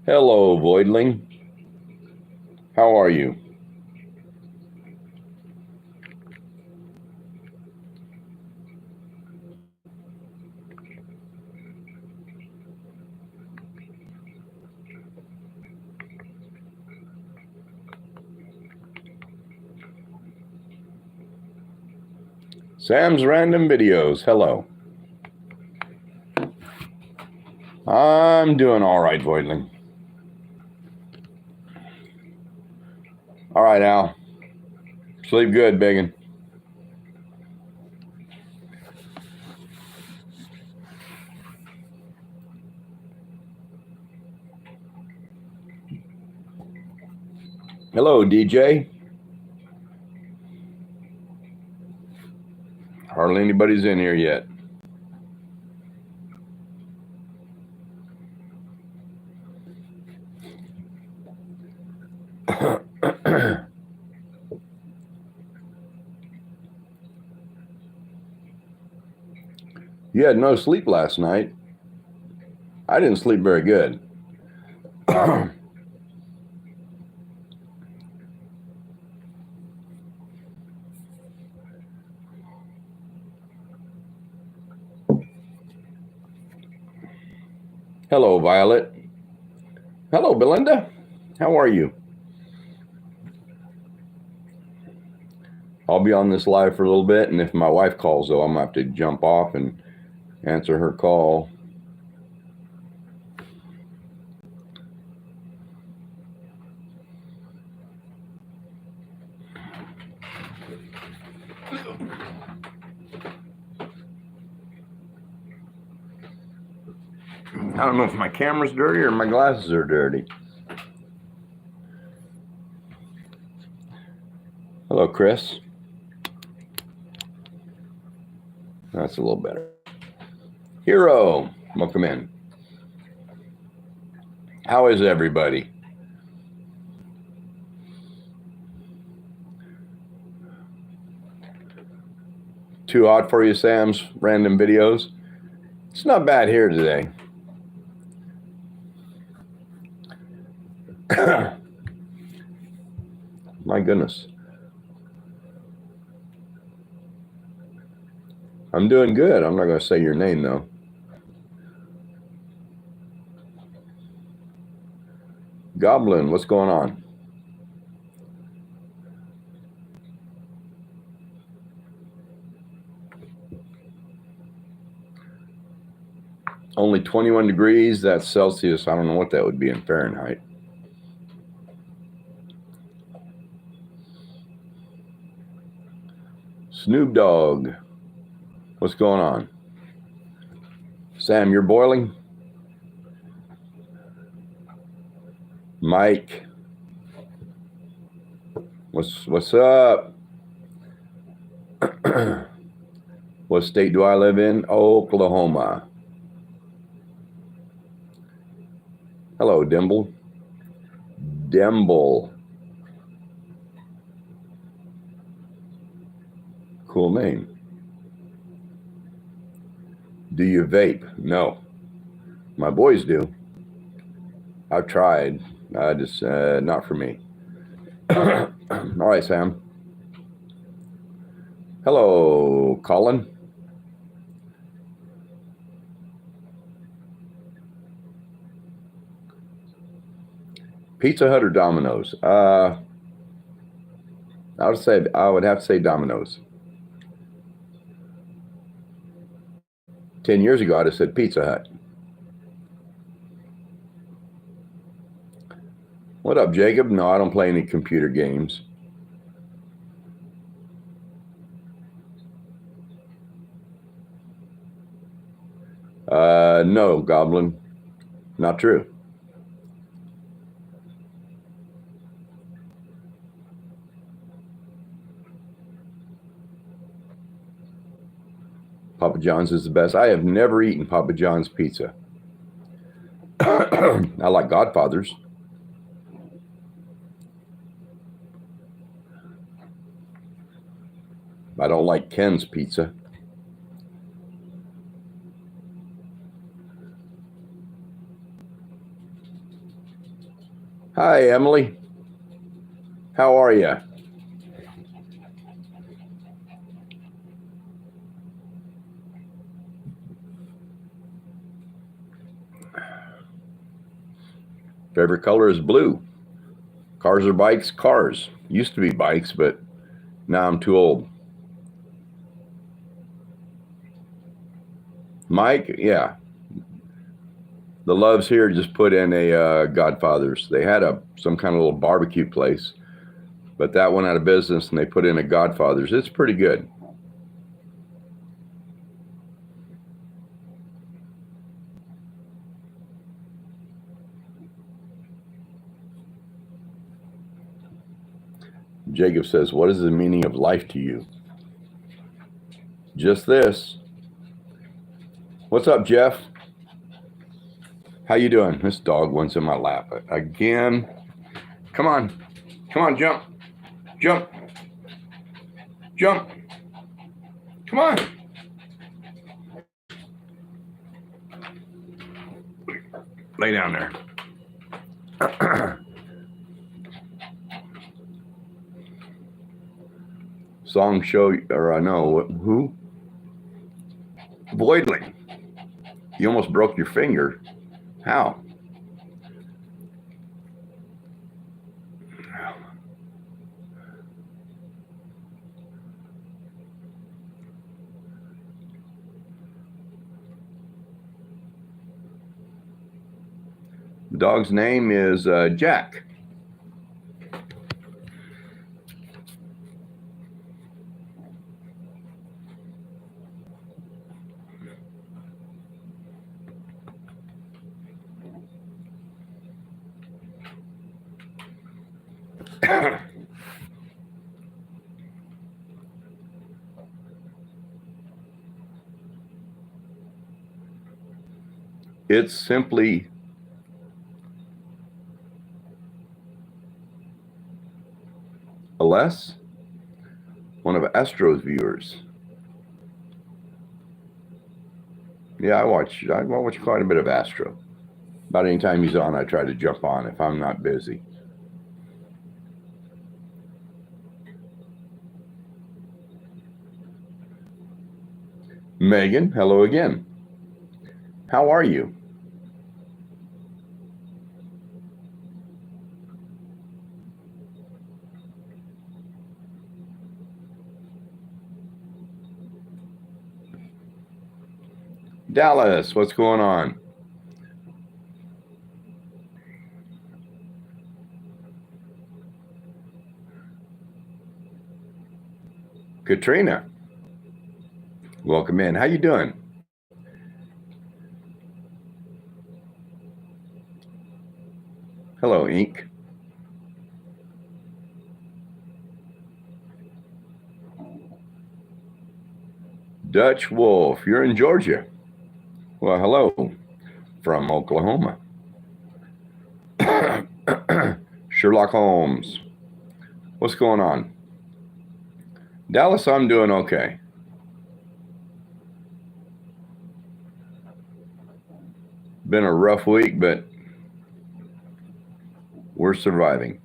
Hello, Voidling. How are you? Sam's Random Videos. Hello. I'm doing all right, Voidling. All right, Al. Sleep good, Biggin. Hello, DJ. Hardly anybody's in here yet. You had no sleep last night. I didn't sleep very good. Hello, Violet. Hello, Belinda. How are you? I'll be on this live for a little bit, and if my wife calls, though, I'm going to have to jump off and answer her call. I don't know if my camera's dirty or my glasses are dirty. Hello, Chris. That's a little better. Hero, welcome in. How is everybody? Too hot for you, Sam's Random Videos? It's not bad here today. My goodness. I'm doing good. I'm not going to say your name, though. Goblin, what's going on? Only 21 degrees. That's Celsius. I don't know what that would be in Fahrenheit. Snoop Dogg, what's going on? Sam, you're boiling? Mike, what's up? What state do I live in? Oklahoma. Hello, Dimble. Dimble. Cool name. Do you vape? No. My boys do. I've tried. Just not for me. All right, Sam. Hello, Colin. Pizza Hut or Domino's? I would have to say Domino's. 10 years ago, I'd have said Pizza Hut. What up, Jacob? No, I don't play any computer games. No, Goblin. Not true. Papa John's is the best. I have never eaten Papa John's pizza. I like Godfather's. I don't like Ken's pizza. Hi, Emily. How are you? Favorite color is blue. Cars or bikes? Cars. Used to be bikes, but now I'm too old. Mike, yeah. The Loves here just put in a Godfather's. They had some kind of little barbecue place, but that went out of business, and they put in a Godfather's. It's pretty good. Jacob says, what is the meaning of life to you? Just this. What's up, Jeff? How you doing? This dog wants in my lap again. Come on. Come on, jump. Jump. Jump. Come on. Lay down there. Song show, or I know who? Voidling. You almost broke your finger. How? The dog's name is Jack. It's simply Aless, one of Astro's viewers. Yeah, I watch quite a bit of Astro. About any time he's on, I try to jump on if I'm not busy. Megan, hello again. How are you? Dallas, what's going on? Katrina, welcome in. How you doing? Hello, Ink. Dutch Wolf, you're in Georgia. Well, hello from Oklahoma. Sherlock Holmes, what's going on? Dallas, I'm doing okay. Been a rough week, but we're surviving.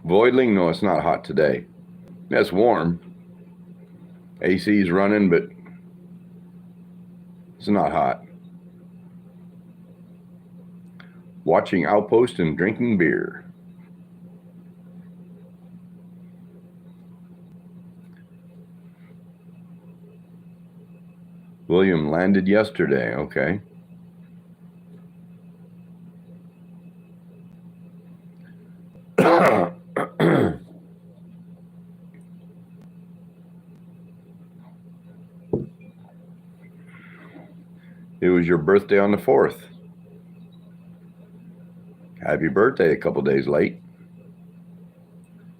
Voidling, no, it's not hot today. It's warm. AC's running, but it's not hot. Watching Outpost and drinking beer. William landed yesterday, okay. It was your birthday on the 4th. Happy birthday a couple days late.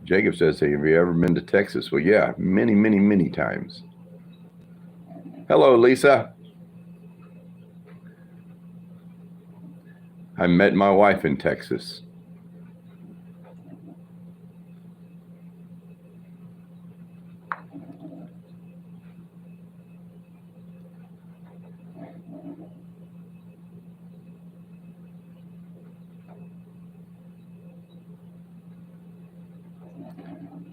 Jacob says, have you ever been to Texas? Well, yeah, many, many, many times. Hello, Lisa. I met my wife in Texas.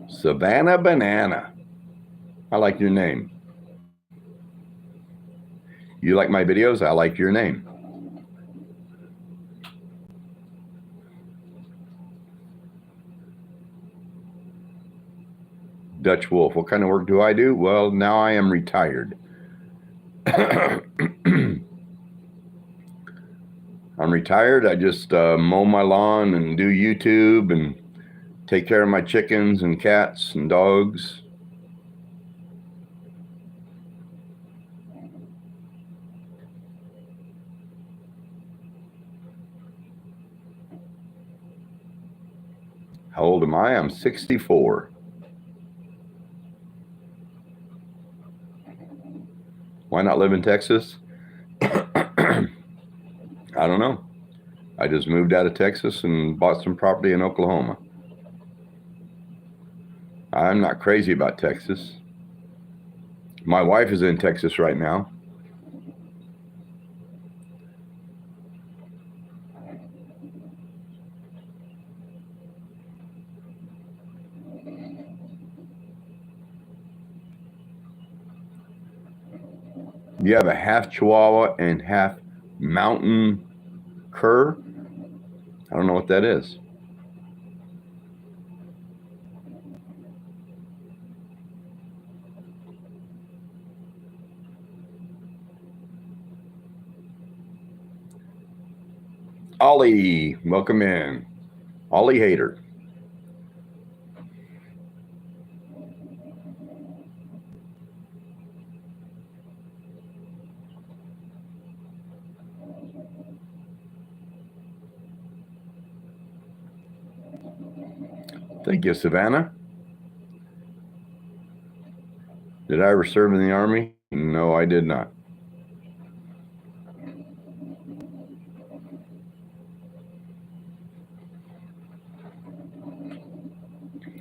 Savannah Banana. I like your name. You like my videos? I like your name. Dutch Wolf. What kind of work do I do? Well, now I am retired. I'm retired. I just mow my lawn and do YouTube and take care of my chickens and cats and dogs. How old am I? I'm 64. Why not live in Texas? I don't know. I just moved out of Texas and bought some property in Oklahoma. I'm not crazy about Texas. My wife is in Texas right now. You have a half Chihuahua and half mountain cur. I don't know what that is. Ollie, welcome in. Ollie Hater. Thank you, Savannah. Did I ever serve in the Army? No, I did not.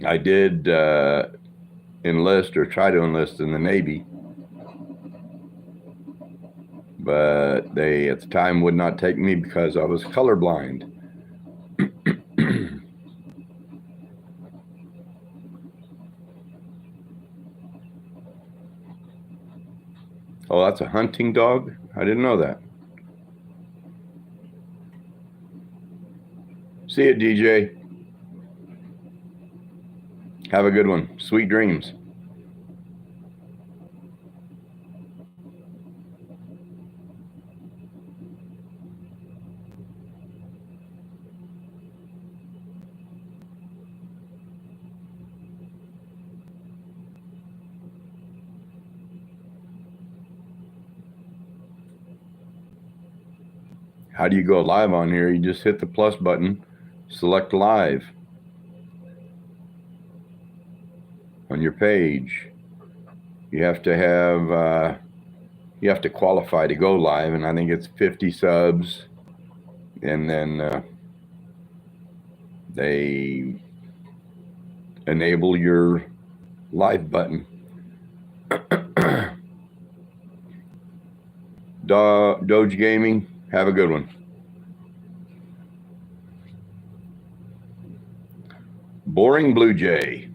I did enlist or try to enlist in the Navy, but they at the time would not take me because I was colorblind. Oh, that's a hunting dog? I didn't know that. See you, DJ. Have a good one. Sweet dreams. How do you go live on here? You just hit the plus button, select live on your page. You have to have, you have to qualify to go live, and I think it's 50 subs, and then they enable your live button. Doge Gaming, have a good one. Boring Blue Jay.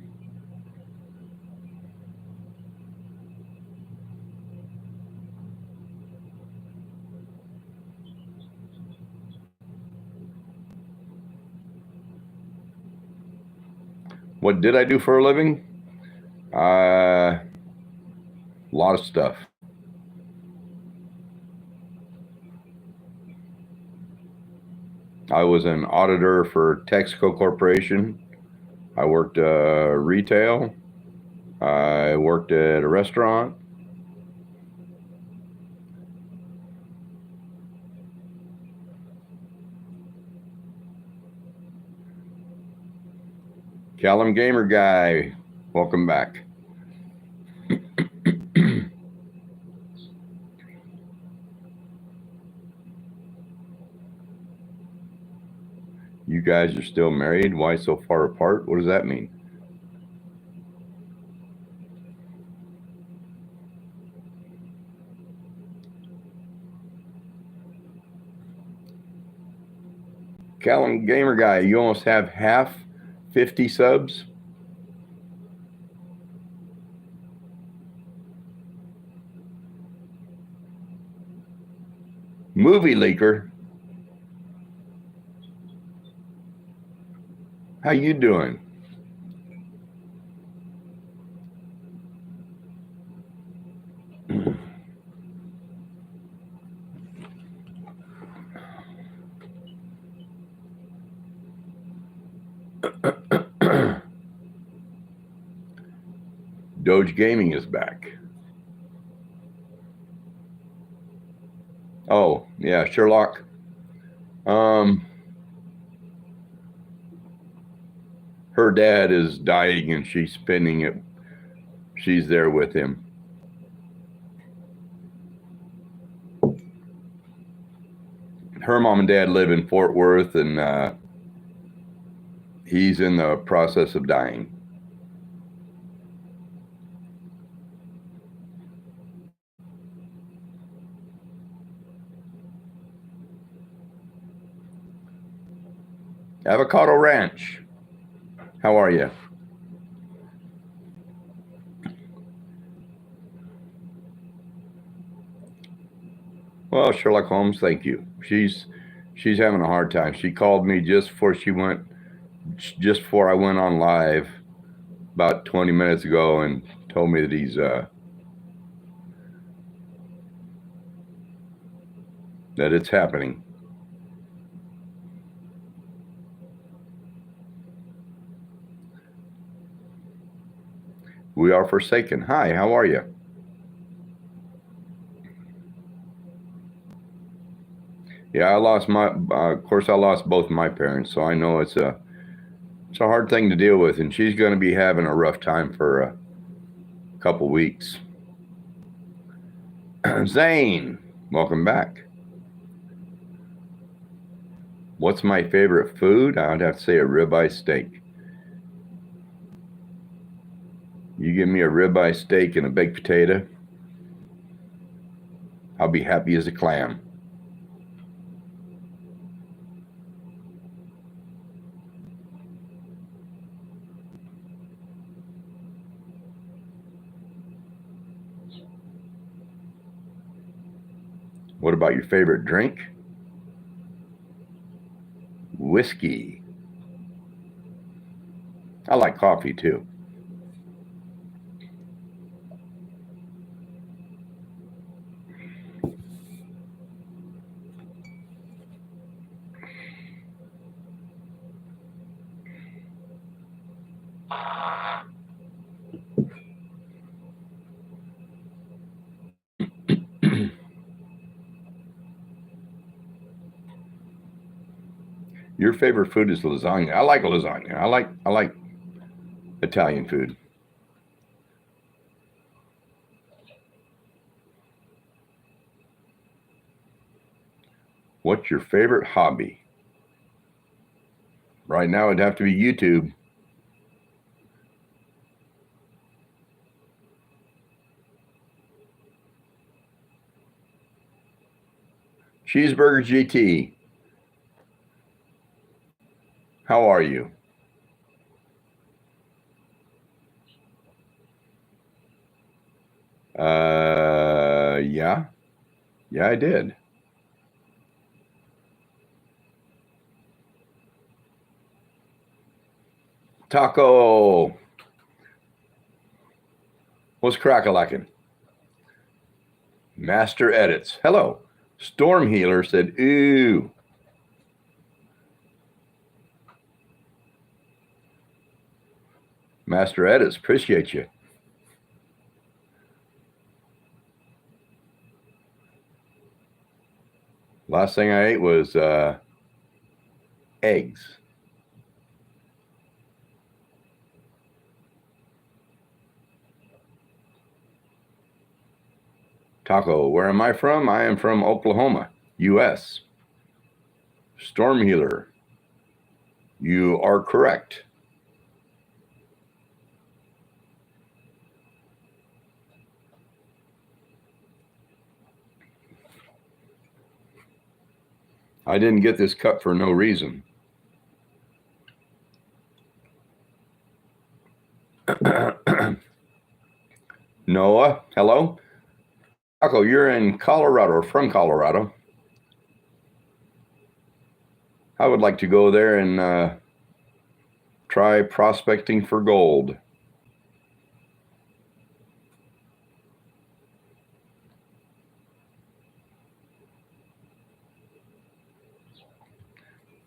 What did I do for a living? A lot of stuff. I was an auditor for Texaco Corporation. I worked retail. I worked at a restaurant. Callum Gamer Guy, welcome back. You guys are still married? Why so far apart? What does that mean? Callum Gamer Guy, you almost have half 50 subs. Movie leaker. How you doing? Doge Gaming is back. Oh, yeah, Sherlock. Her dad is dying and she's spending it. She's there with him. Her mom and dad live in Fort Worth, and he's in the process of dying. Avocado Ranch, how are you? Well, Sherlock Holmes, thank you. She's having a hard time. She called me just before I went on live about 20 minutes ago and told me that he's that it's happening. We are forsaken. Hi, how are you? Yeah, I lost of course, I lost both my parents, so I know it's a hard thing to deal with, and she's going to be having a rough time for a couple weeks. Zane, welcome back. What's my favorite food? I would have to say a ribeye steak. You give me a ribeye steak and a baked potato, I'll be happy as a clam. What about your favorite drink? Whiskey. I like coffee too. Your favorite food is lasagna. I like lasagna. I like Italian food. What's your favorite hobby? Right now it'd have to be YouTube. Cheeseburger GT. How are you? Yeah. Yeah, I did. Taco. What's crack-a-lackin'? Master Edits. Hello. Storm Healer said, ooh. Master Edits, appreciate you. Last thing I ate was eggs. Taco, where am I from? I am from Oklahoma, U.S. Storm Healer, you are correct. I didn't get this cup for no reason. Noah, hello. Taco, you're in Colorado or from Colorado. I would like to go there and try prospecting for gold.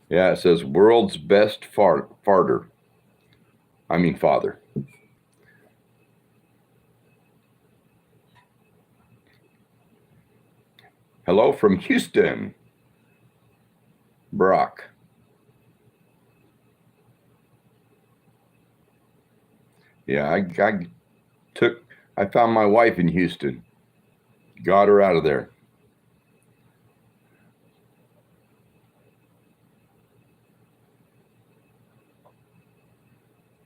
Yeah, it says world's best farter. I mean father. Hello from Houston, Brock. Yeah, I found my wife in Houston. Got her out of there.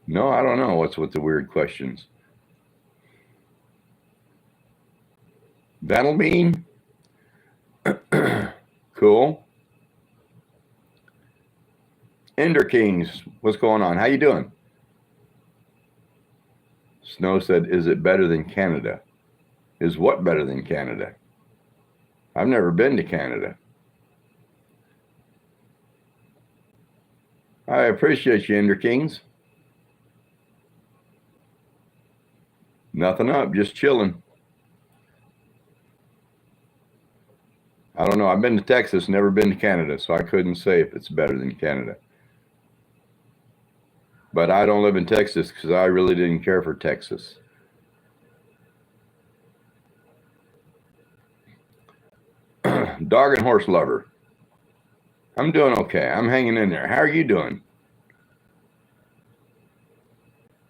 No, I don't know what's with the weird questions. That'll mean cool. Ender Kings, what's going on? How you doing? Snow said, is it better than Canada? Is what better than Canada? I've never been to Canada. I appreciate you, Ender Kings. Nothing up, just chilling. I don't know. I've been to Texas, never been to Canada, so I couldn't say if it's better than Canada. But I don't live in Texas because I really didn't care for Texas. Dog and horse lover. I'm doing okay. I'm hanging in there. How are you doing?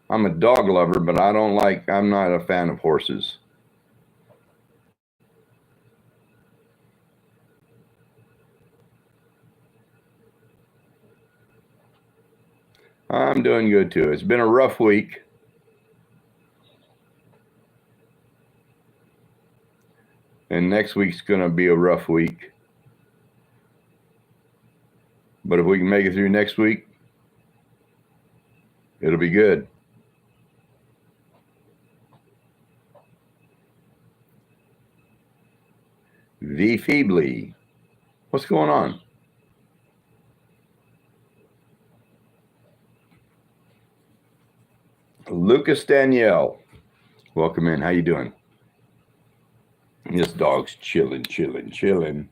I'm a dog lover, but I'm not a fan of horses. I'm doing good too. It's been a rough week. And next week's going to be a rough week. But if we can make it through next week, it'll be good. V Feebly. What's going on? Lucas Danielle. Welcome in. How you doing? This dog's chilling. Can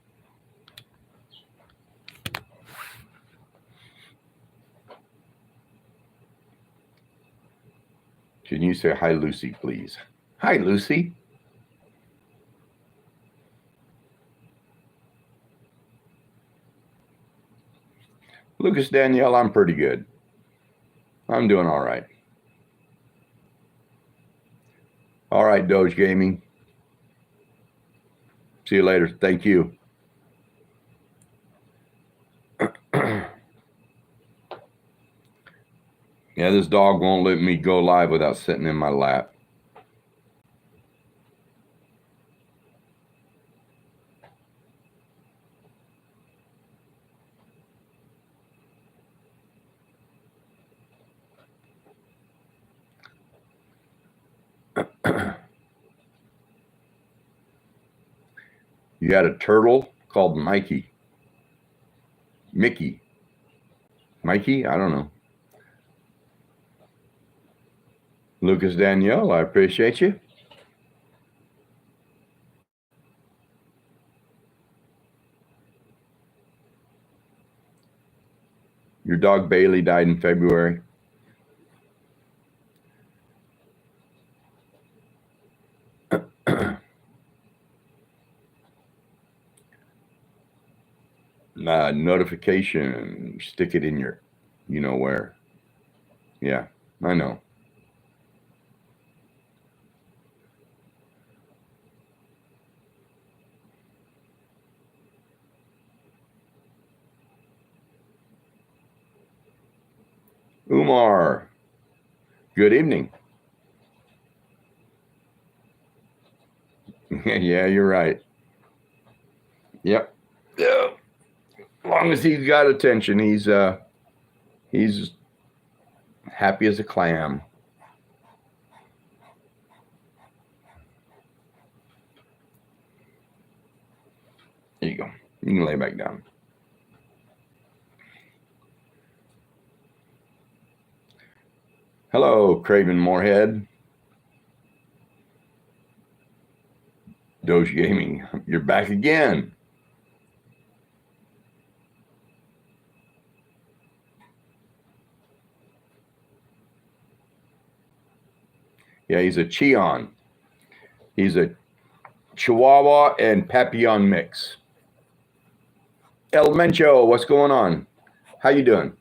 you say hi, Lucy, please? Hi, Lucy. Lucas Danielle, I'm pretty good. I'm doing all right. All right, Doge Gaming. See you later. Thank you. Yeah, this dog won't let me go live without sitting in my lap. You got a turtle called Mickey. Mikey. Mikey? I don't know. Lucas Danielle, I appreciate you. Your dog Bailey died in February. Notification, stick it in your, you know where. Yeah, I know. Umar, good evening. Yeah, you're right. Yep. Yeah. As long as he's got attention, he's happy as a clam. There you go. You can lay back down. Hello, Craven Moorhead. Doge Gaming, you're back again. Yeah, he's a Chion. He's a Chihuahua and Papillon mix. El Mencho, what's going on? How you doing?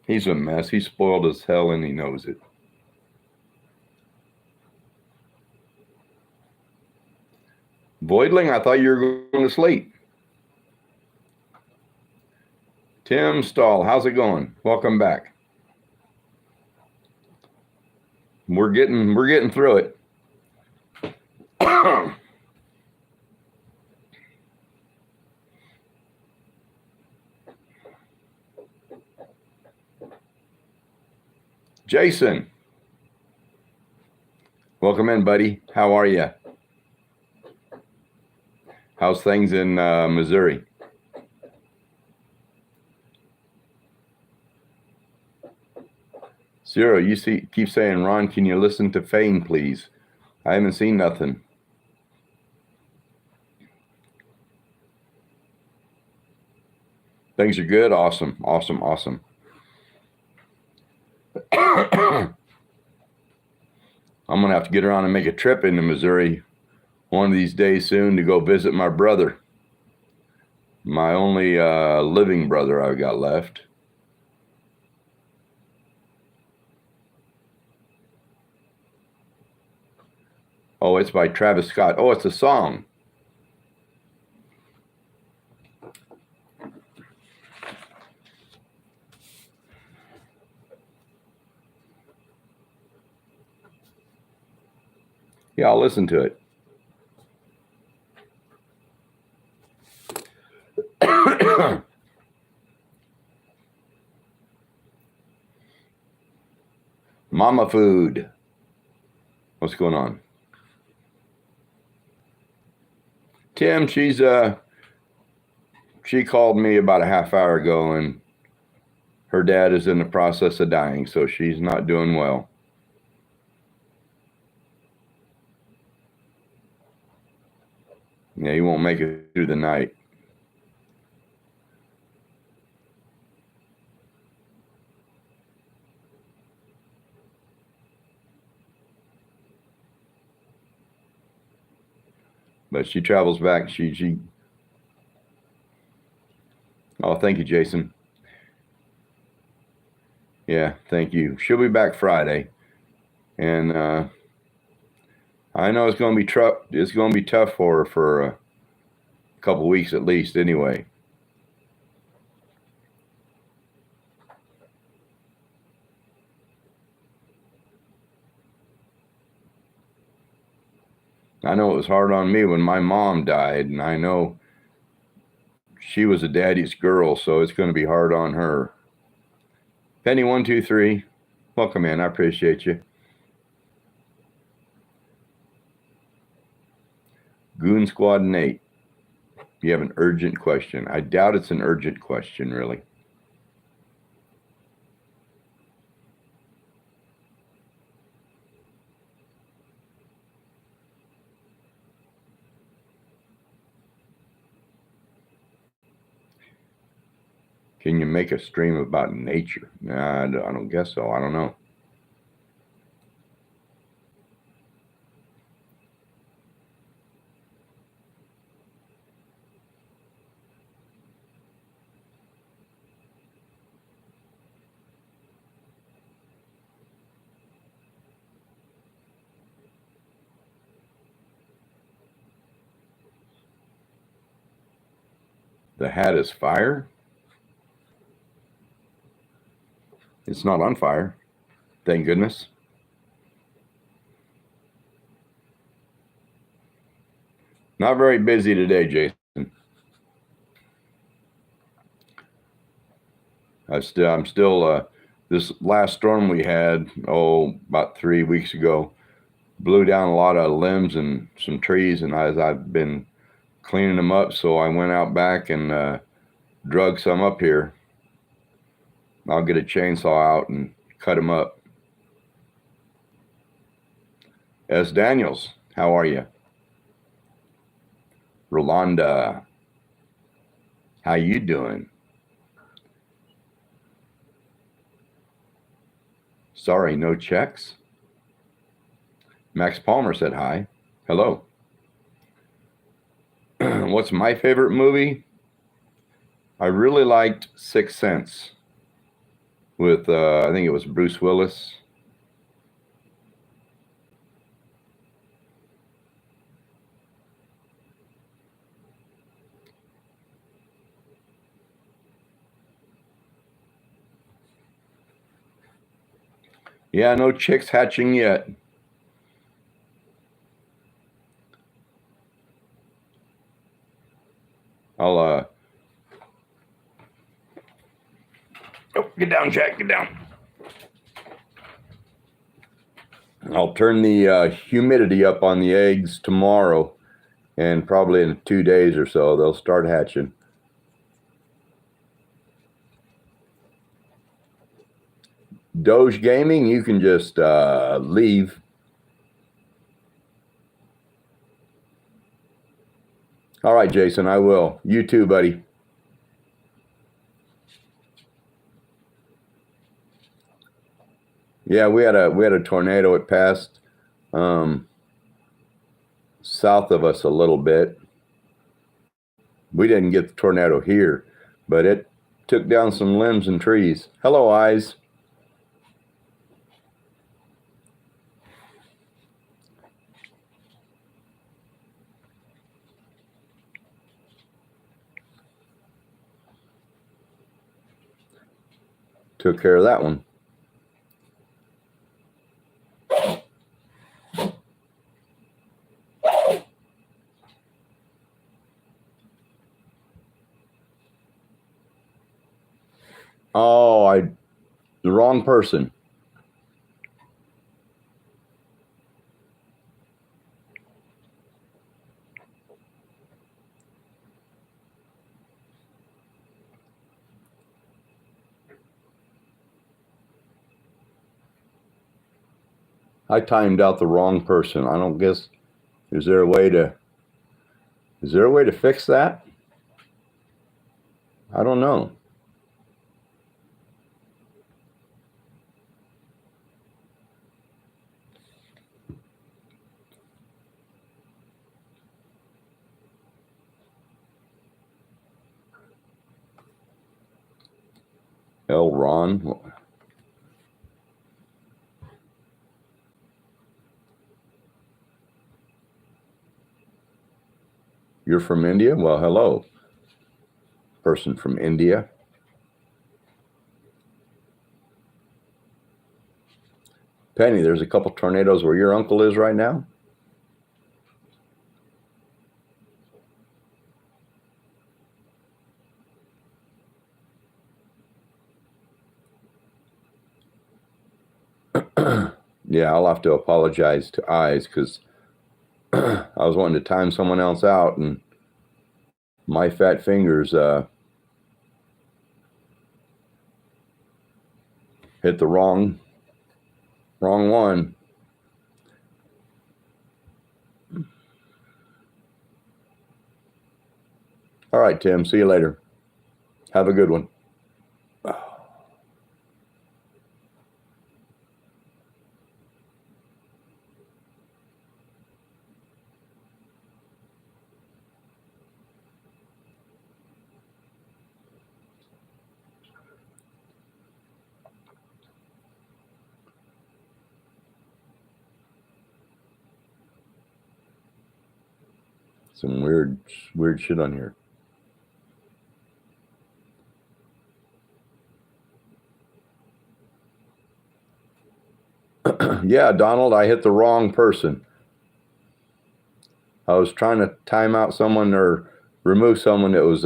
He's a mess. He's spoiled as hell and he knows it. Voidling, I thought you were going to sleep. Tim Stahl, how's it going? Welcome back. We're getting through it. Jason, welcome in, buddy. How are you? How's things in Missouri? Zero, you keep saying, Ron, can you listen to Fane, please? I haven't seen nothing. Things are good. Awesome. I'm going to have to get around and make a trip into Missouri one of these days soon to go visit my brother. My only living brother I've got left. Oh, it's by Travis Scott. Oh, it's a song. Yeah, I'll listen to it. Mama Food. What's going on? Tim, she called me about a half hour ago and her dad is in the process of dying, so she's not doing well. Yeah, he won't make it through the night. But she travels back. She. Oh, thank you, Jason. Yeah, thank you. She'll be back Friday, and I know it's going to be tough. It's going to be tough for her for a couple weeks at least, anyway. I know it was hard on me when my mom died, and I know she was a daddy's girl, so it's going to be hard on her. Penny123, welcome in. I appreciate you. Goon Squad Nate, you have an urgent question. I doubt it's an urgent question, really. Can you make a stream about nature? Nah, I don't guess so. I don't know. The hat is fire? It's not on fire. Thank goodness. Not very busy today, Jason. I'm still this last storm we had, about 3 weeks ago, blew down a lot of limbs and some trees, and as I've been cleaning them up, so I went out back and drug some up here. I'll get a chainsaw out and cut them up. S. Daniels, how are you? Rolanda, how you doing? Sorry, no checks? Max Palmer said hi. Hello. What's my favorite movie? I really liked Sixth Sense with, I think it was Bruce Willis. Yeah, no chicks hatching yet. I'll, get down, Jack, get down. I'll turn the humidity up on the eggs tomorrow, and probably in 2 days or so, they'll start hatching. Doge Gaming, you can just leave. All right, Jason, I will. You too, buddy. Yeah, we had a tornado. It passed south of us a little bit. We didn't get the tornado here, but it took down some limbs and trees. Hello, Eyes. Took care of that one. Oh, the wrong person. I timed out the wrong person. I don't guess, is there a way to fix that? I don't know. Ron. You're from India? Well, hello. Person from India. Penny, there's a couple tornadoes where your uncle is right now? Yeah, I'll have to apologize to Eyes because I was wanting to time someone else out, and my fat fingers hit the wrong one. All right, Tim. See you later. Have a good one. Some weird shit on here. Yeah, Donald, I hit the wrong person. I was trying to time out someone or remove someone that was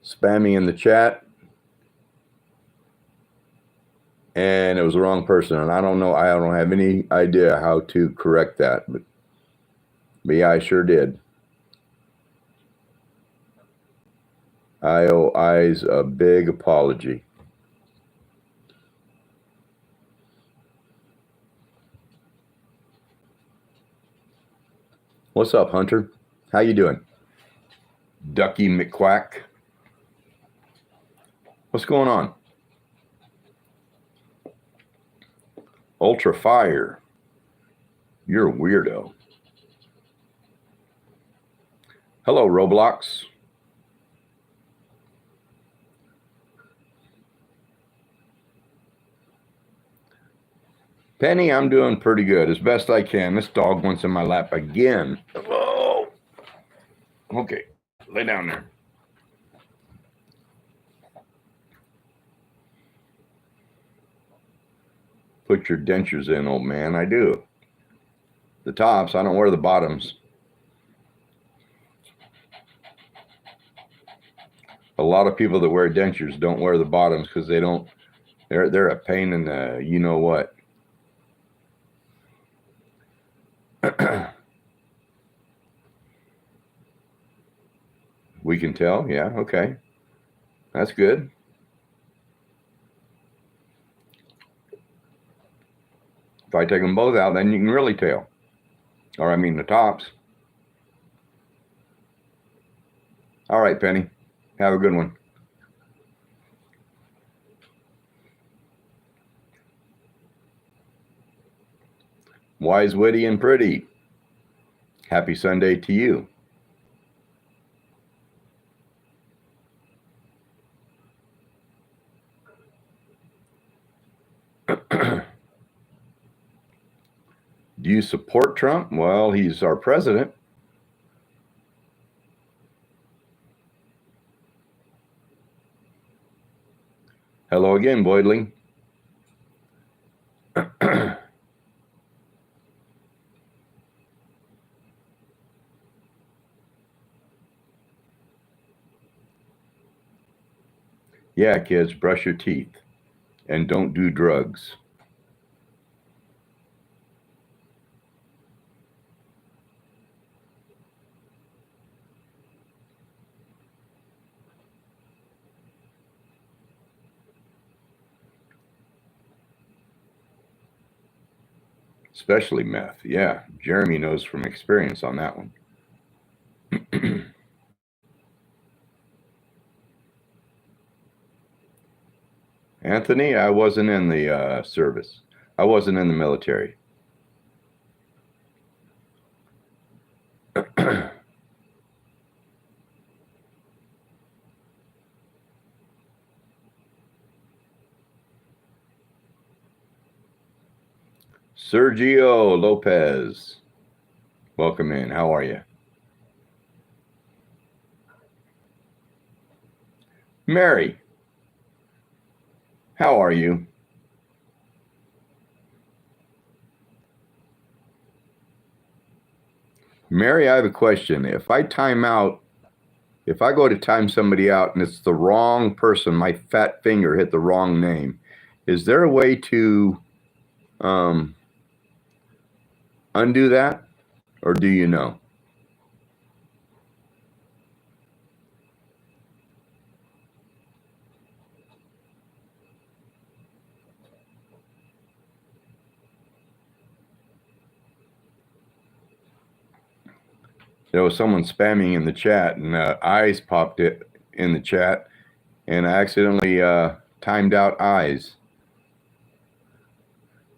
spamming in the chat, and it was the wrong person. And I don't know. I don't have any idea how to correct that. But yeah, I sure did. I owe Eyes a big apology. What's up, Hunter? How you doing? Ducky McQuack. What's going on? Ultra Fire. You're a weirdo. Hello, Roblox. Penny, I'm doing pretty good, as best I can. This dog wants in my lap again. Oh. Okay, lay down there. Put your dentures in, old man. I do. The tops, I don't wear the bottoms. A lot of people that wear dentures don't wear the bottoms because they don't, they're a pain in the you know what. We can tell, yeah, okay. That's good. If I take them both out, then you can really tell. Or I mean the tops. All right, Penny. Have a good one. Wise, witty, and pretty. Happy Sunday to you. Do you support Trump? Well, he's our president. Hello again, Boydling. Yeah, kids, brush your teeth and don't do drugs. Especially meth. Yeah, Jeremy knows from experience on that one. Anthony, I wasn't in the service. I wasn't in the military. Sergio Lopez, welcome in. How are you? Mary, how are you? Mary, I have a question. If I time out, if I go to time somebody out and it's the wrong person, my fat finger hit the wrong name, is there a way to undo that? Or do you know? There was someone spamming in the chat, and Eyes popped it in the chat, and I accidentally timed out Eyes.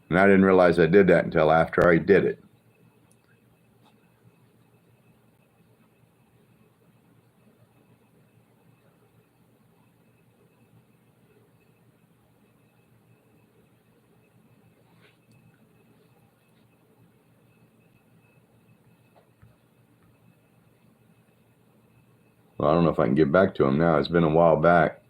And I didn't realize I did that until after I did it. Well, I don't know if I can get back to him now. It's been a while back.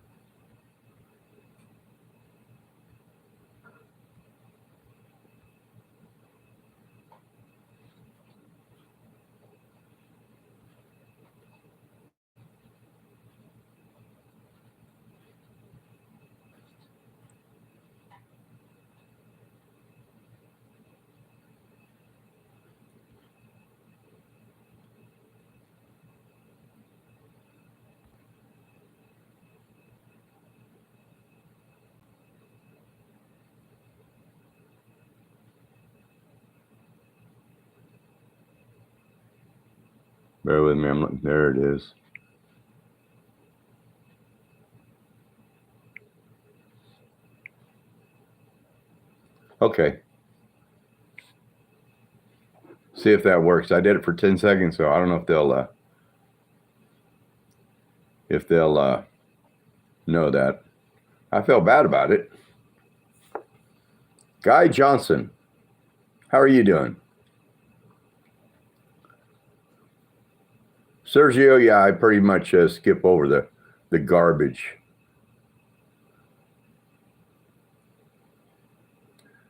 Bear with me. I'm looking. There it is. Okay. See if that works. I did it for 10 seconds, so I don't know if they'll know that. I felt bad about it. Guy Johnson, how are you doing? Sergio, yeah, I pretty much skip over the garbage.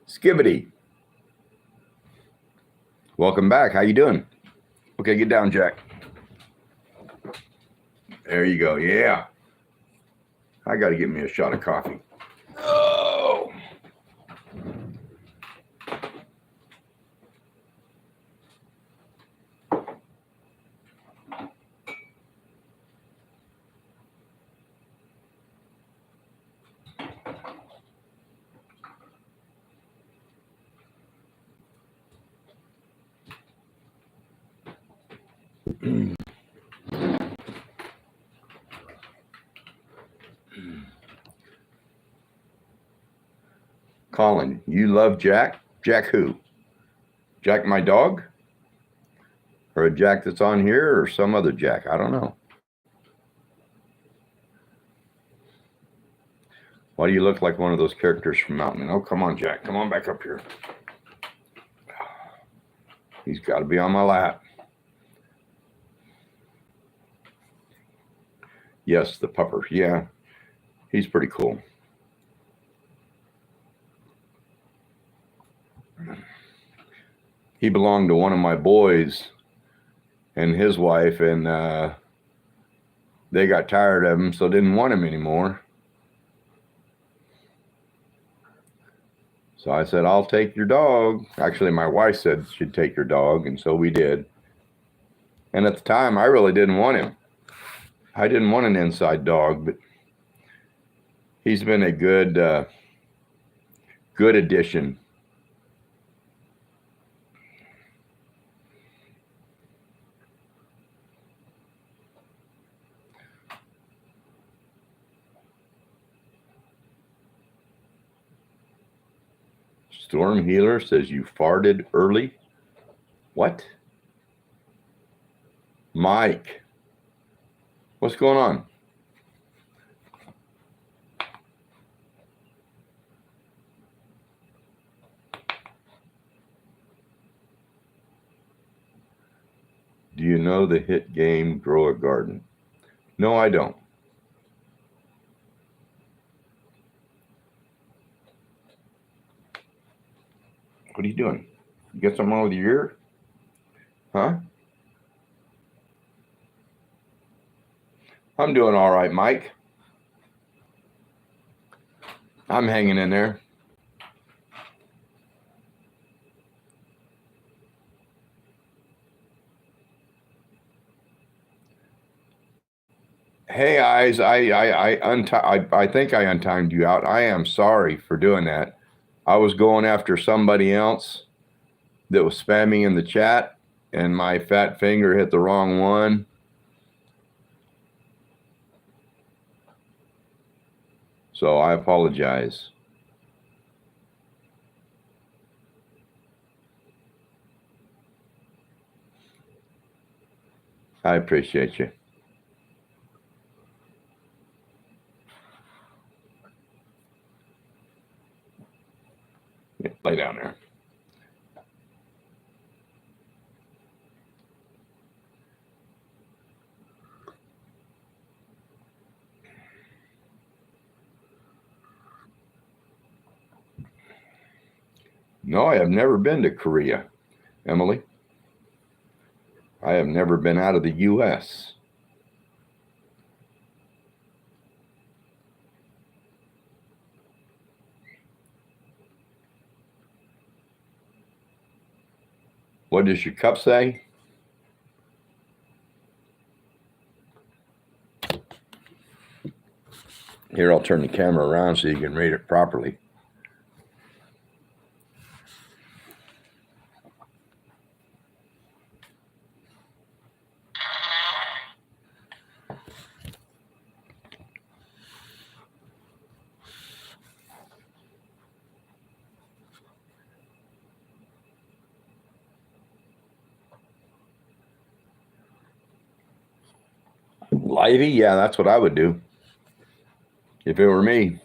Skibbity, welcome back. How you doing? Okay, get down, Jack. There you go. Yeah, I got to get me a shot of coffee. Oh. Colin, you love Jack? Jack who? Jack my dog? Or a Jack that's on here or some other Jack? I don't know. Why do you look like one of those characters from Mountain? Oh, come on, Jack. Come on back up here. He's got to be on my lap. Yes, the pupper. Yeah, he's pretty cool. He belonged to one of my boys and his wife, and they got tired of him, so didn't want him anymore. So I said, I'll take your dog. Actually, my wife said she'd take your dog, and so we did. And at the time, I really didn't want him. I didn't want an inside dog, but he's been a good addition. Storm Healer says you farted early. What? Mike, what's going on? Do you know the hit game Grow a Garden? No, I don't. What are you doing? You got something wrong with your ear? Huh? I'm doing all right, Mike. I'm hanging in there. Hey, eyes, I think I untimed you out. I am sorry for doing that. I was going after somebody else that was spamming in the chat, and my fat finger hit the wrong one. So I apologize. I appreciate you. Yeah, lay down there. No, I have never been to Korea, Emily. I have never been out of the U.S. What does your cup say? Here, I'll turn the camera around so you can read it properly. Livey? Yeah, that's what I would do if it were me.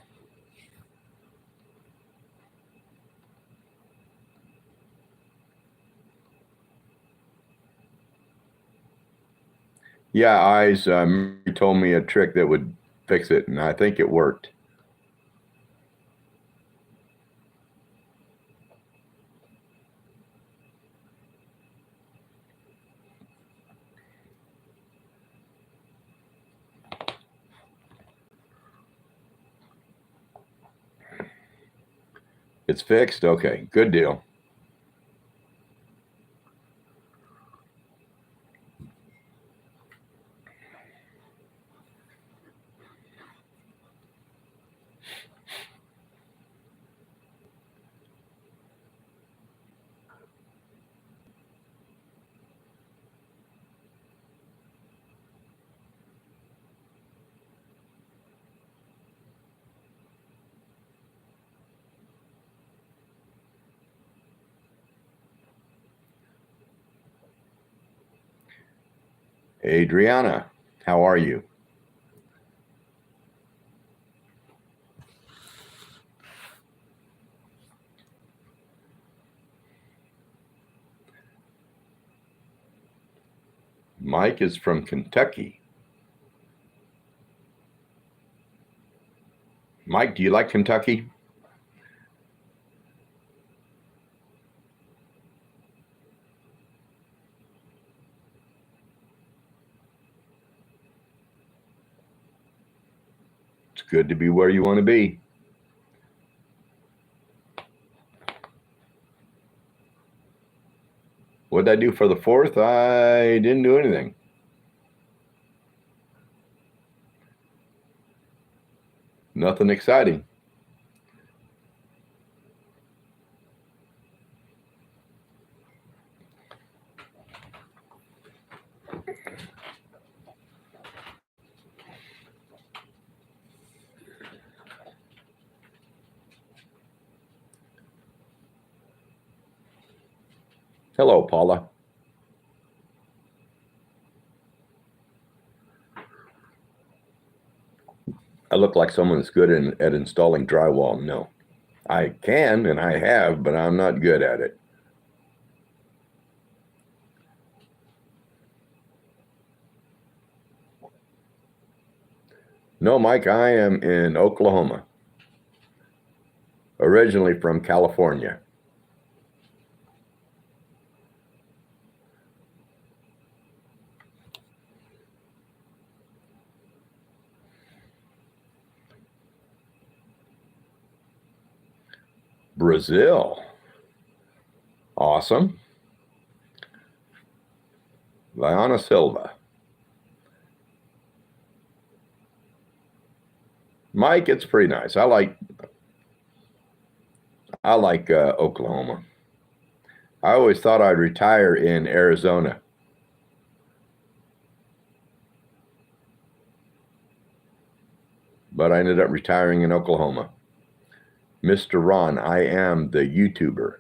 Yeah, Eyes told me a trick that would fix it, and I think it worked. It's fixed? Okay, good deal. Adriana, how are you? Mike is from Kentucky. Mike, do you like Kentucky? It's good to be where you want to be. What did I do for the 4th? I didn't do anything. Nothing exciting. Hello, Paula. I look like someone that's good at installing drywall. No, I can and I have, but I'm not good at it. No, Mike, I am in Oklahoma, originally from California. Brazil. Awesome. Liana Silva. Mike, it's pretty nice. I like Oklahoma. I always thought I'd retire in Arizona. But I ended up retiring in Oklahoma. Mr. Ron, I am the YouTuber.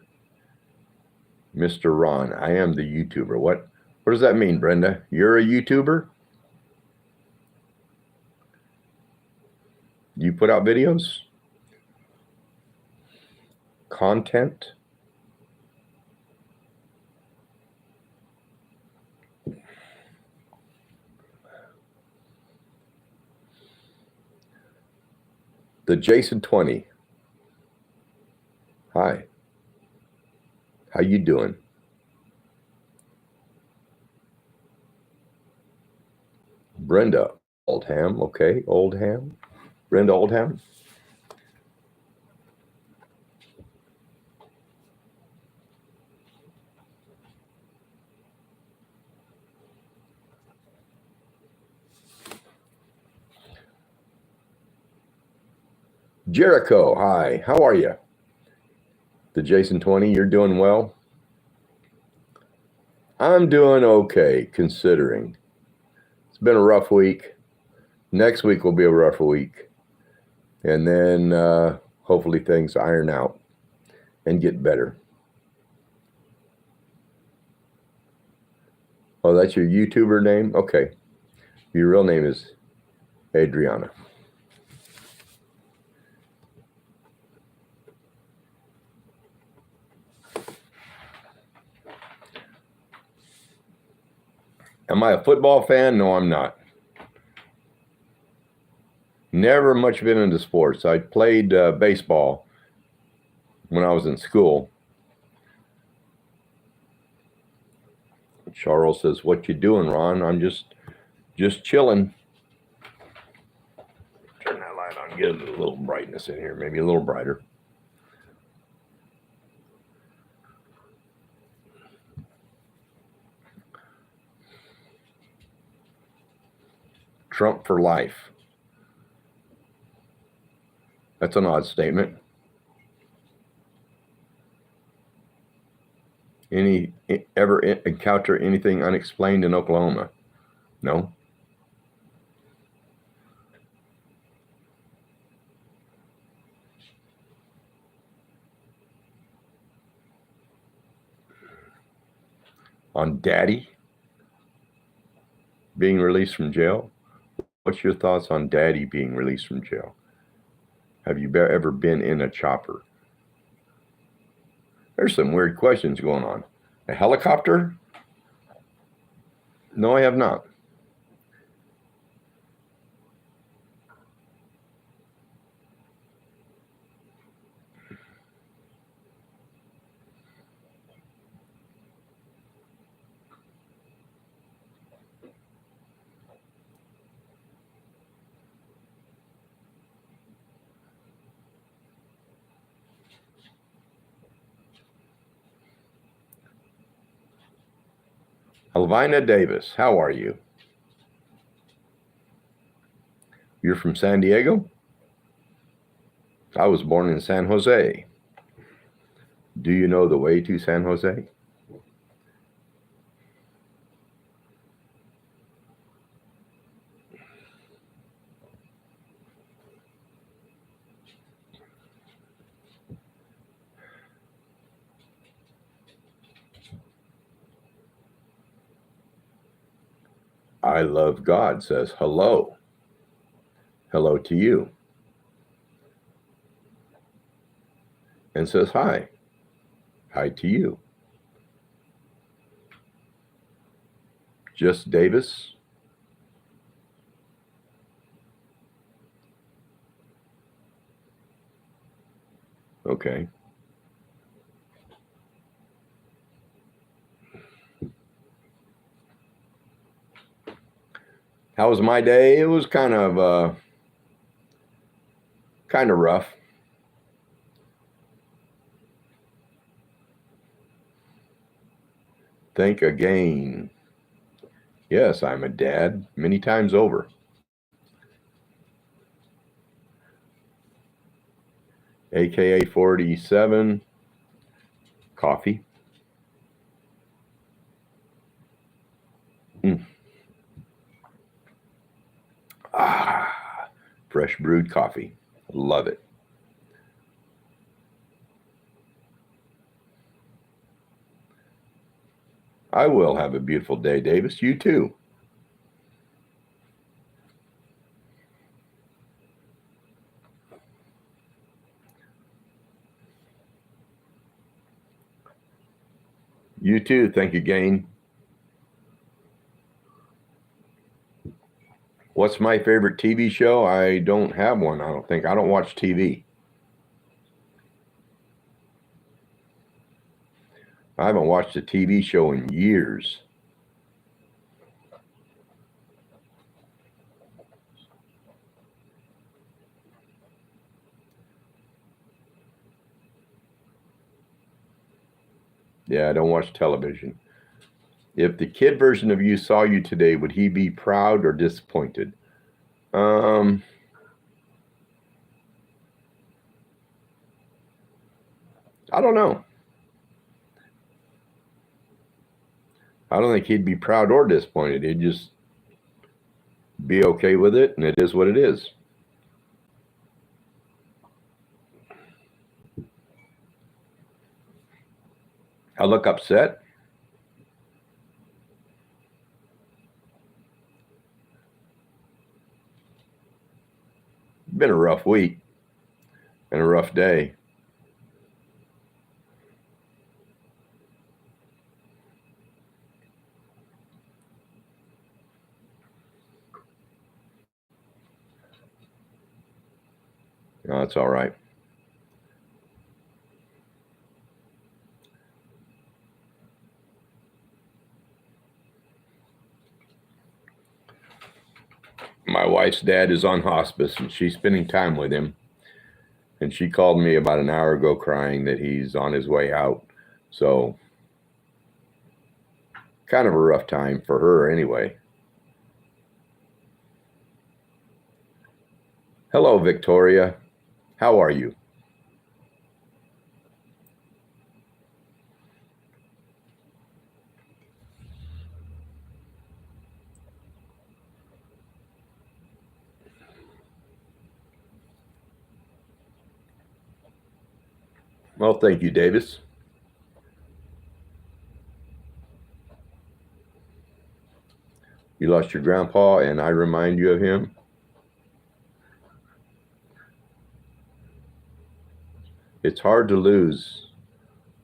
Mr. Ron, I am the YouTuber. What does that mean, Brenda? You're a YouTuber? You put out videos? Content? The Jason 20. Hi. How you doing? Brenda Oldham. Okay, Oldham. Brenda Oldham. Jericho, hi. How are you? The Jason 20, you're doing well? I'm doing okay, considering. It's been a rough week. Next week will be a rough week. And then hopefully things iron out and get better. Oh, that's your YouTuber name? Okay. Your real name is Adriana. Am I a football fan? No, I'm not. Never much been into sports. I played baseball when I was in school. Charles says, "What you doing, Ron?" I'm just chilling. Turn that light on. Get a little brightness in here. Maybe a little brighter. Trump for life. That's an odd statement. Ever encounter anything unexplained in Oklahoma? No. On Daddy being released from jail? What's your thoughts on Daddy being released from jail? Have you ever been in a chopper? There's some weird questions going on. A helicopter? No, I have not. Elvina Davis, how are you? You're from San Diego? I was born in San Jose. Do you know the way to San Jose? I love God says hello. Hello to you. And says hi. Hi to you. Just Davis. Okay. How was my day? It was kind of rough. Think again. Yes, I'm a dad many times over. AKA 47. Coffee. Fresh brewed coffee. Love it. I will have a beautiful day, Davis. You too. You too. Thank you, Gain. What's my favorite TV show? I don't have one, I don't think. I don't watch TV. I haven't watched a TV show in years. Yeah, I don't watch television. If the kid version of you saw you today, would he be proud or disappointed? I don't know. I don't think he'd be proud or disappointed. He'd just be okay with it, and it is what it is. I look upset. been a rough week and a rough day. No, that's all right. My wife's dad is on hospice, and she's spending time with him. And she called me about an hour ago crying that he's on his way out. So kind of a rough time for her anyway. Hello, Victoria. How are you? Well, thank you, Davis. You lost your grandpa, and I remind you of him. It's hard to lose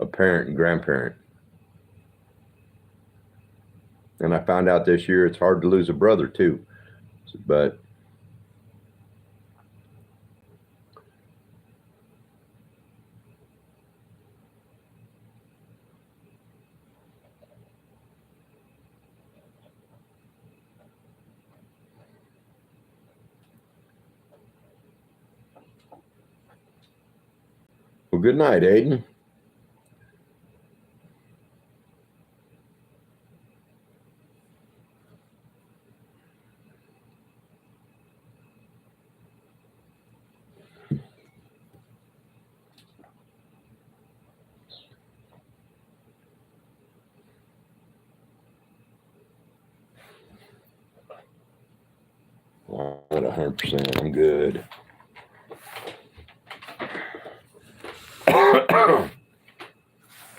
a parent and grandparent. And I found out this year it's hard to lose a brother too. But well, good night, Aiden. Not 100%. I'm good.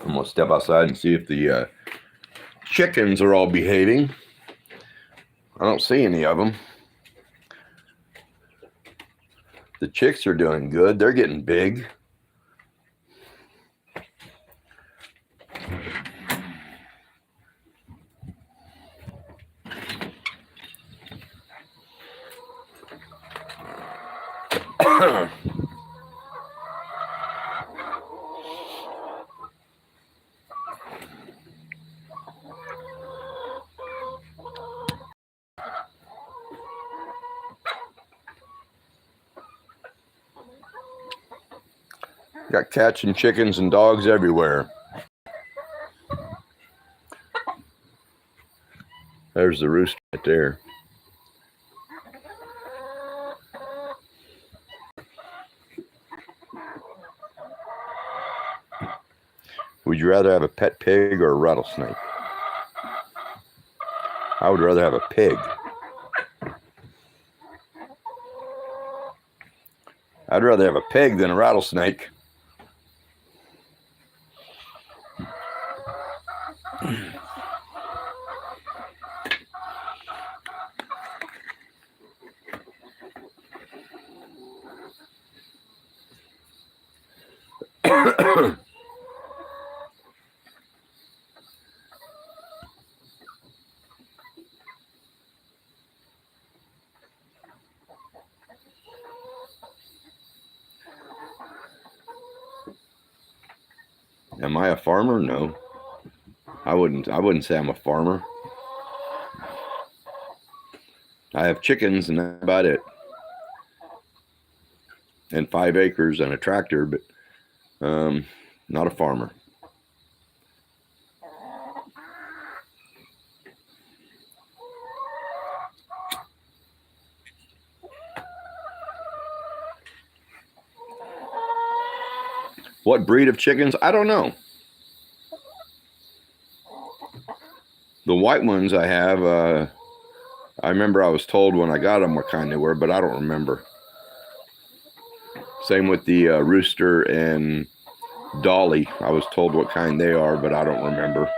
I'm gonna step outside and see if the chickens are all behaving. I don't see any of them. The chicks are doing good. They're getting big. Got cats and chickens and dogs everywhere. There's the rooster right there. Would you rather have a pet pig or a rattlesnake? I would rather have a pig. I'd rather have a pig than a rattlesnake. Am I a farmer? No. I wouldn't say I'm a farmer. I have chickens and that's about it. And 5 acres and a tractor, but not a farmer. What breed of chickens? I don't know. The white ones I have, I remember I was told when I got them what kind they were, but I don't remember. Same with the rooster and dolly. I was told what kind they are, but I don't remember.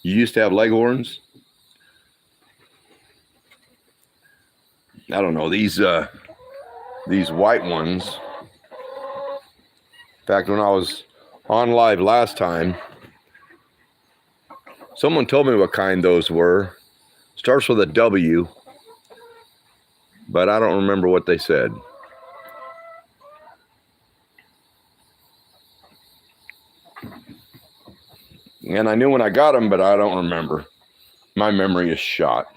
You used to have leghorns? I don't know, these white ones. In fact, when I was on live last time, someone told me what kind those were. Starts with a W, but I don't remember what they said. And I knew when I got them, but I don't remember. My memory is shot.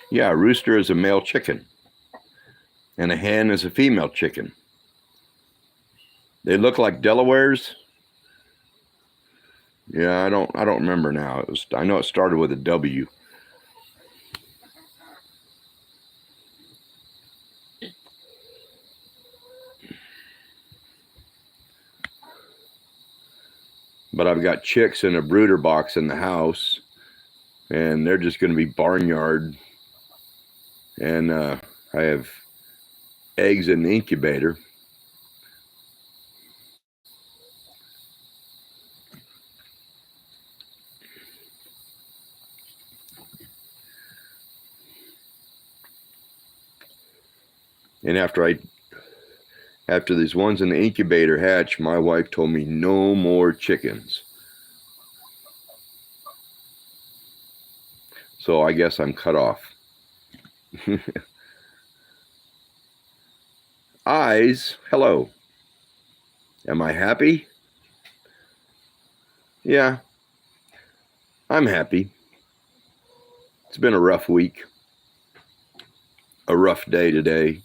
Yeah, a rooster is a male chicken, and a hen is a female chicken. They look like Delawares. Yeah, I don't remember now. I know it started with a W. But I've got chicks in a brooder box in the house, and they're just going to be barnyard. And I have eggs in the incubator. And after these ones in the incubator hatch, my wife told me no more chickens. So I guess I'm cut off. Eyes, hello. Am I happy? Yeah, I'm happy. It's been a rough week. A rough day today.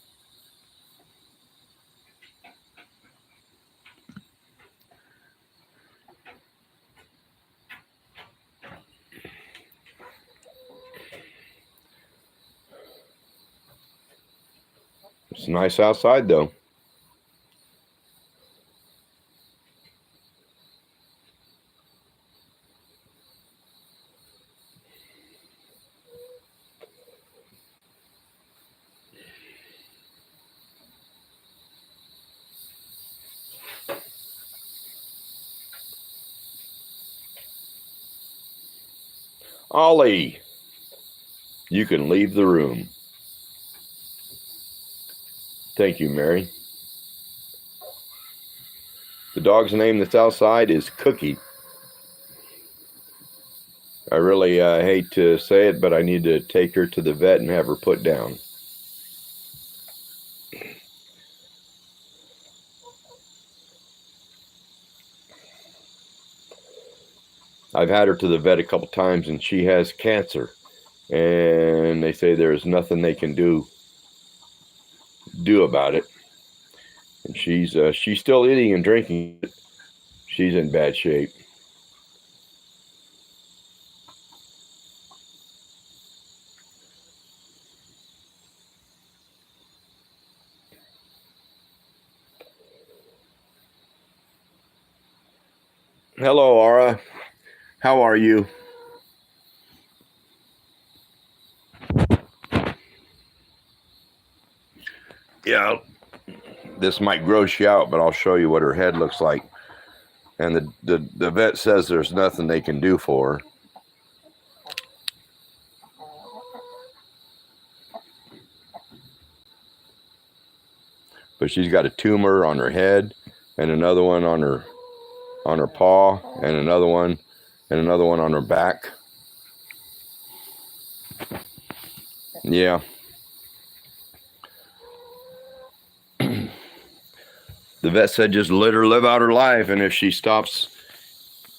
It's nice outside though. Ollie, you can leave the room. Thank you, Mary. The dog's name that's outside is Cookie. I really hate to say it, but I need to take her to the vet and have her put down. I've had her to the vet a couple times, and she has cancer. And they say there is nothing they can do about it. And she's still eating and drinking. She's in bad shape. Hello, Aura. How are you? Yeah, this might gross you out, but I'll show you what her head looks like. And the vet says there's nothing they can do for her. But she's got a tumor on her head, and another one on her paw, and another one on her back. Yeah. The vet said just let her live out her life, and if she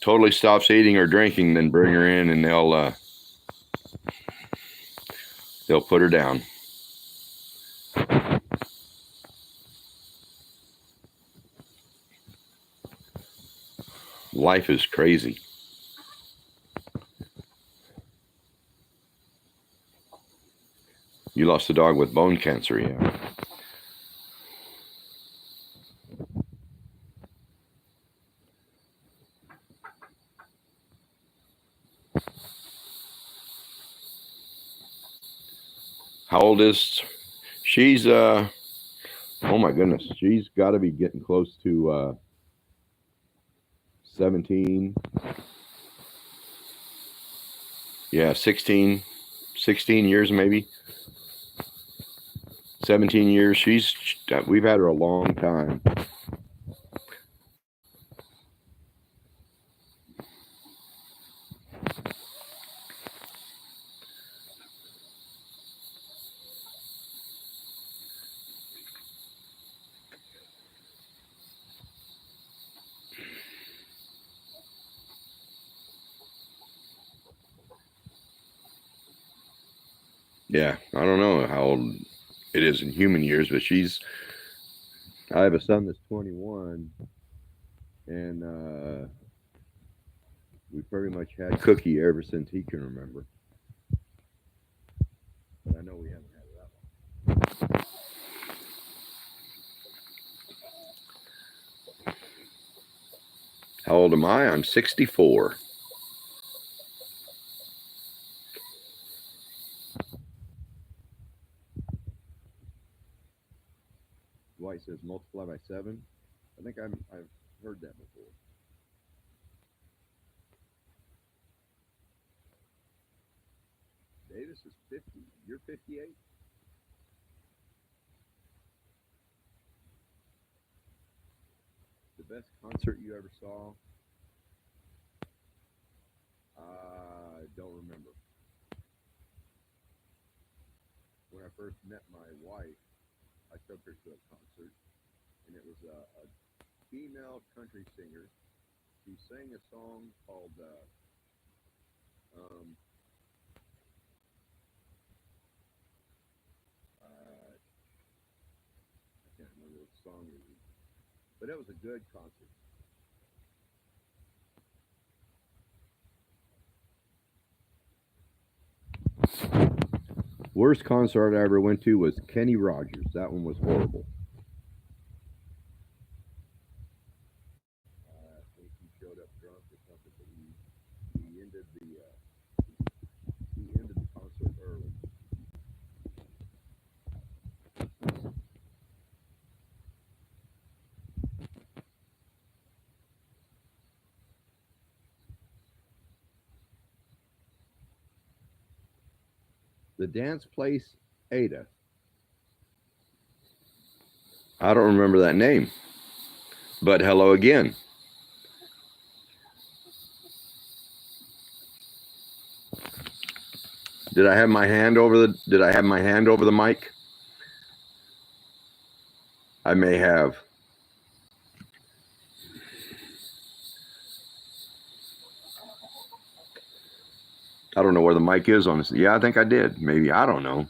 totally stops eating or drinking, then bring her in and they'll put her down. Life is crazy. You lost a dog with bone cancer, yeah. How old is she's? Oh my goodness, she's got to be getting close to 17. Yeah, 16 years maybe. 17 years. We've had her a long time. Yeah, I don't know how old it is in human years, but I have a son that's 21, and we pretty much had Cookie ever since he can remember. But I know we haven't had it that long. How old am I? I'm 64. Dwight says multiply by 7. I think I've heard that before. Davis is 50. You're 58? The best concert you ever saw? I don't remember. When I first met my wife, I took her to a concert, and it was a female country singer. She sang a song called um, I can't remember what song it was, but it was a good concert. Worst concert I ever went to was Kenny Rogers. That one was horrible. I think he showed up drunk or something, but he ended the concert early. The dance place Ada. I don't remember that name, but hello again. Did I have my hand over the mic? I may have. I don't know where the mic is on this. Yeah, I think I did. Maybe. I don't know.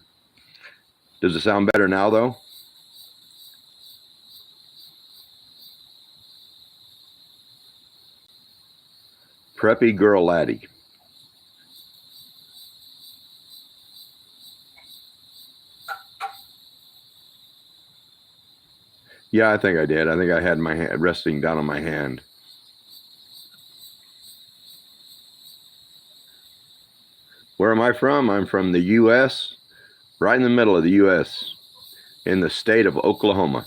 Does it sound better now, though? Preppy girl laddie. Yeah, I think I did. I think I had my hand resting down on my hand. Where am I from? I'm from the U.S., right in the middle of the U.S., in the state of Oklahoma.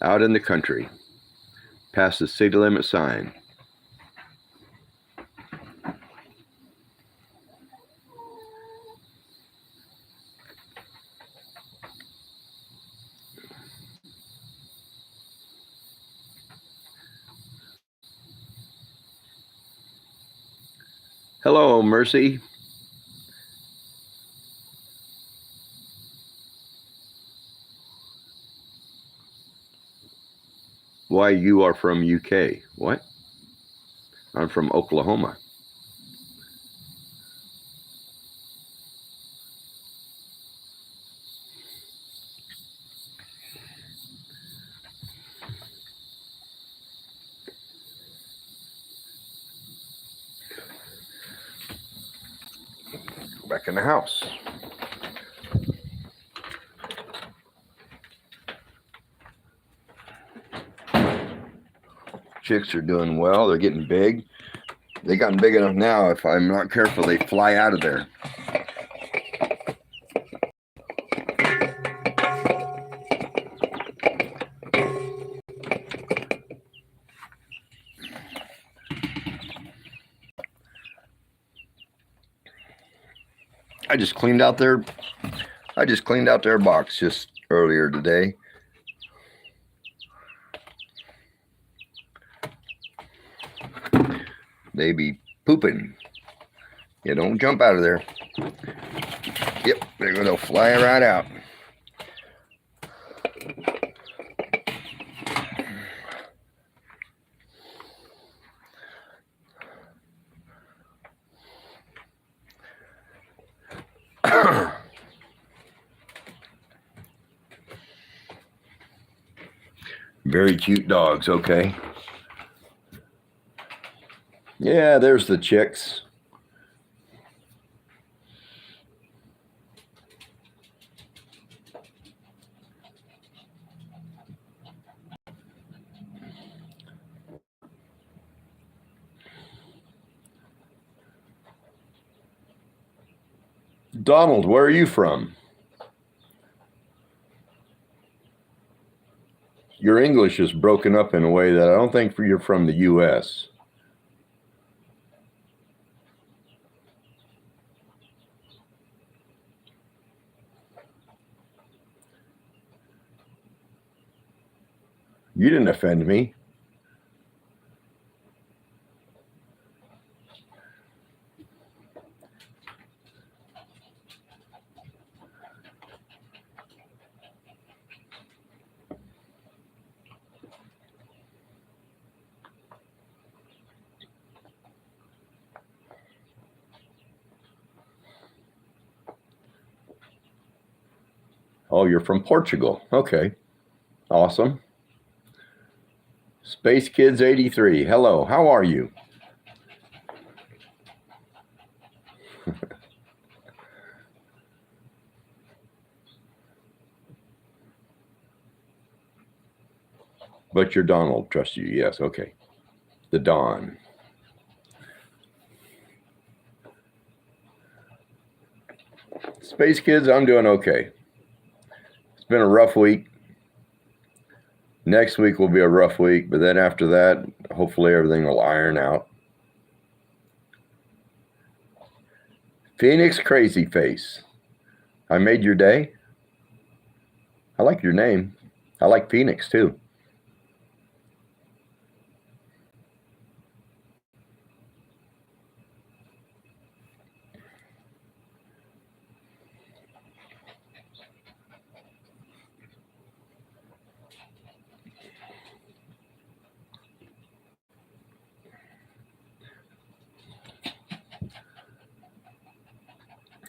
Out in the country, past the city limit sign. Hello, Mercy. Why, you are from UK? What? I'm from Oklahoma. Go back in the house. Chicks are doing well. They're getting big. They gotten big enough now, if I'm not careful, they fly out of there. I just cleaned out their box just earlier today. They be pooping. You don't jump out of there. Yep, they're gonna fly right out. Very cute dogs, okay. Yeah, there's the chicks. Donald, where are you from? Your English is broken up in a way that I don't think you're from the U.S. You didn't offend me. Oh, you're from Portugal. Okay. Awesome. Space Kids 83. Hello, how are you? But you're Donald, trust you. Yes, okay. The Don. Space Kids, I'm doing okay. It's been a rough week. Next week will be a rough week, but then after that, hopefully everything will iron out. Phoenix Crazy Face. I made your day. I like your name. I like Phoenix too.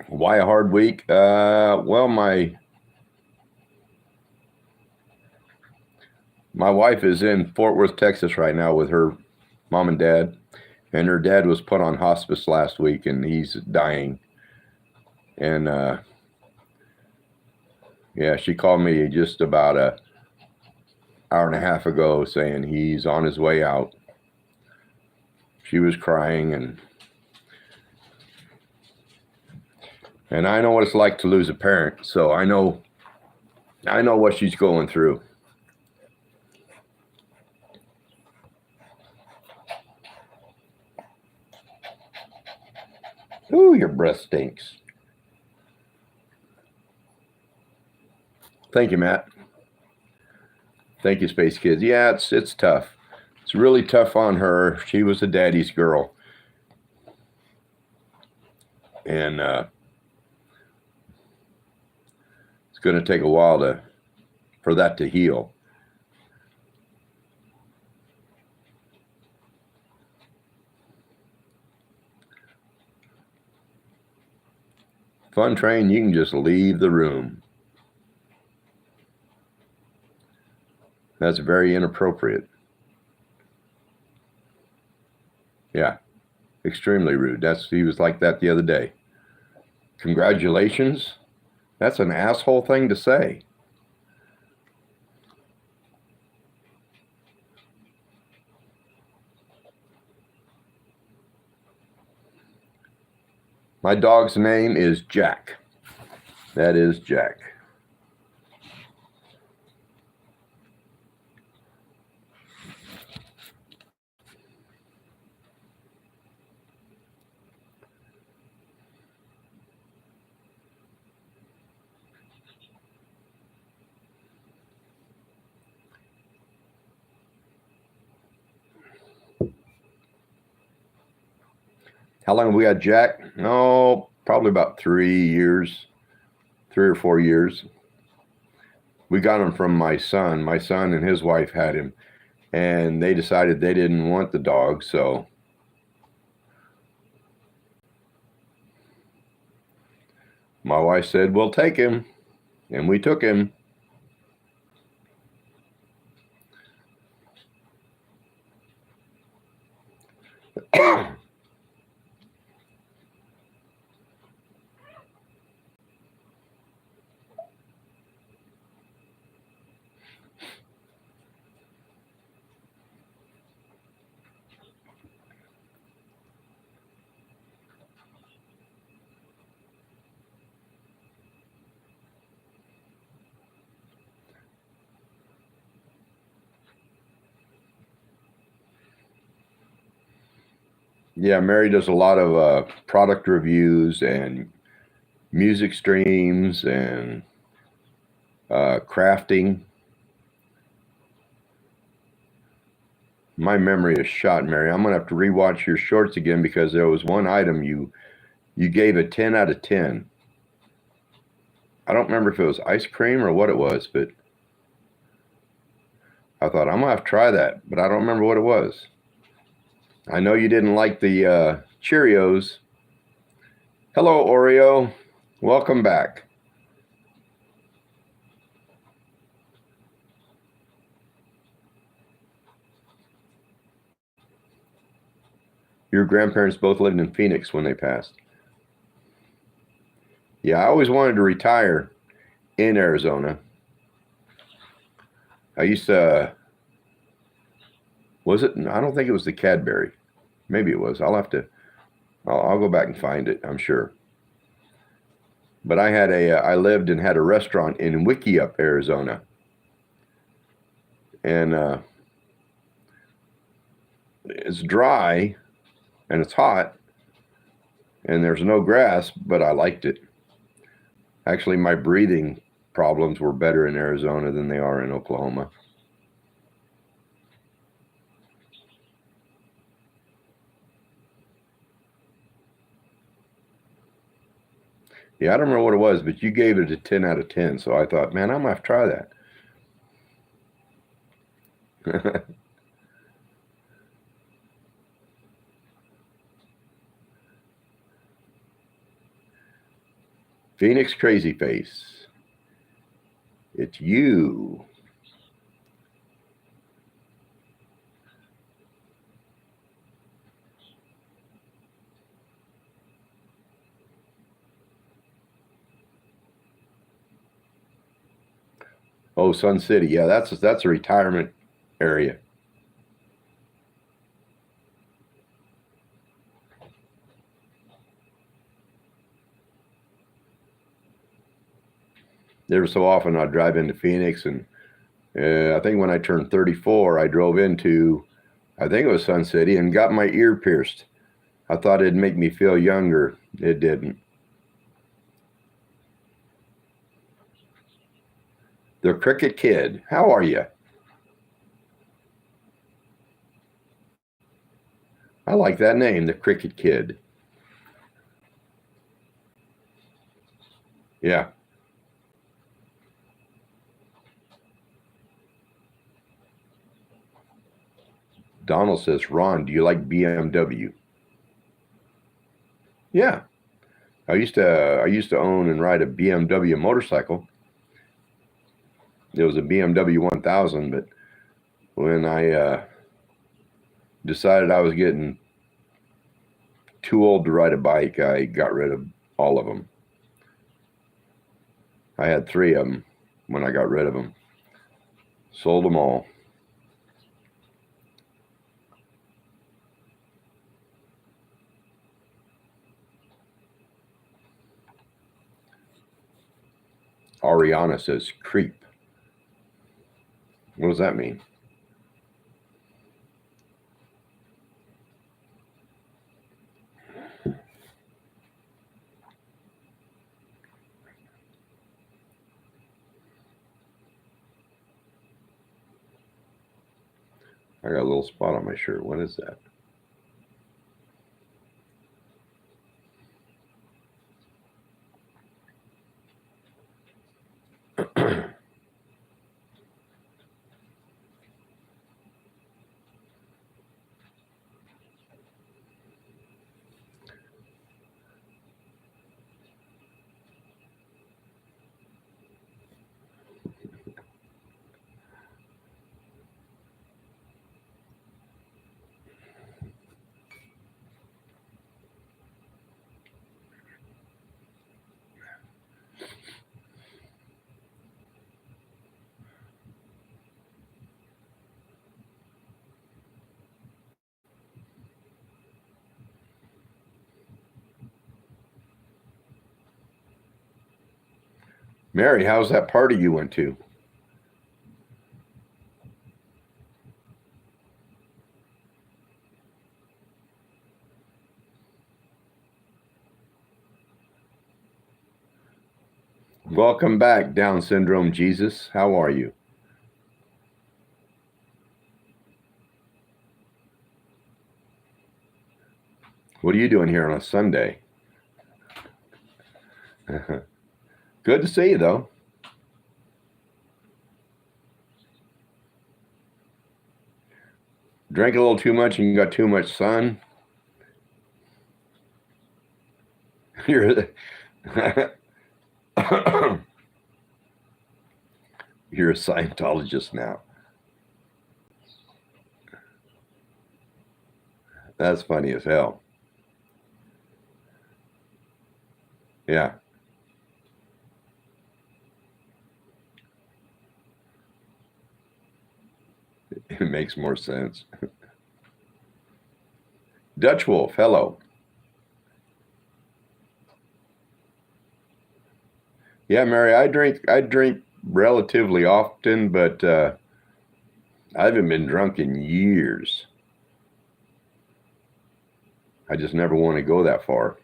Why a hard week? Well, my wife is in Fort Worth, Texas right now with her mom and dad, and her dad was put on hospice last week, and he's dying. And yeah, she called me just about an hour and a half ago saying he's on his way out. She was crying, and I know what it's like to lose a parent, so I know what she's going through. Ooh, your breath stinks. Thank you, Matt. Thank you, Space Kids. Yeah, it's tough. It's really tough on her. She was a daddy's girl. And it's going to take a while for that to heal. Fun Train, you can just leave the room. That's very inappropriate. Yeah, extremely rude. He was like that the other day. Congratulations. That's an asshole thing to say. My dog's name is Jack. That is Jack. How long have we had Jack? Oh, probably about 3 years, 3 or 4 years. We got him from my son. My son and his wife had him, and they decided they didn't want the dog, so my wife said, we'll take him, and we took him. Yeah, Mary does a lot of product reviews and music streams and crafting. My memory is shot, Mary. I'm gonna have to rewatch your shorts again because there was one item you gave a 10 out of 10. I don't remember if it was ice cream or what it was, but I thought I'm gonna have to try that, but I don't remember what it was. I know you didn't like the Cheerios. Hello, Oreo. Welcome back. Your grandparents both lived in Phoenix when they passed. Yeah, I always wanted to retire in Arizona. I used to, was it? I don't think it was the Cadbury. Maybe it was. I'll go back and find it, I'm sure. But I lived and had a restaurant in Wickiup, Arizona. And it's dry and it's hot and there's no grass, but I liked it. Actually, my breathing problems were better in Arizona than they are in Oklahoma. Yeah, I don't remember what it was, but you gave it a 10 out of 10. So I thought, man, I'm going to have to try that. Phoenix Crazy Face. It's you. Oh, Sun City. Yeah, that's a retirement area. Every so often I'd drive into Phoenix, and I think when I turned 34, I drove into, I think it was Sun City, and got my ear pierced. I thought it'd make me feel younger. It didn't. The Cricket Kid. How are you? I like that name, the Cricket Kid. Yeah. Donald says, Ron, do you like BMW? Yeah. I used to own and ride a BMW motorcycle. It was a BMW 1000, but when I decided I was getting too old to ride a bike, I got rid of all of them. I had 3 of them when I got rid of them. Sold them all. Ariana says creep. What does that mean? I got a little spot on my shirt. What is that? Mary, how's that party you went to? Welcome back, Down Syndrome Jesus. How are you? What are you doing here on a Sunday? Good to see you, though. Drank a little too much and you got too much sun. You're You're a Scientologist now. That's funny as hell. Yeah. It makes more sense. Dutch Wolf, hello. Yeah, Mary, I drink relatively often, but I haven't been drunk in years. I just never want to go that far.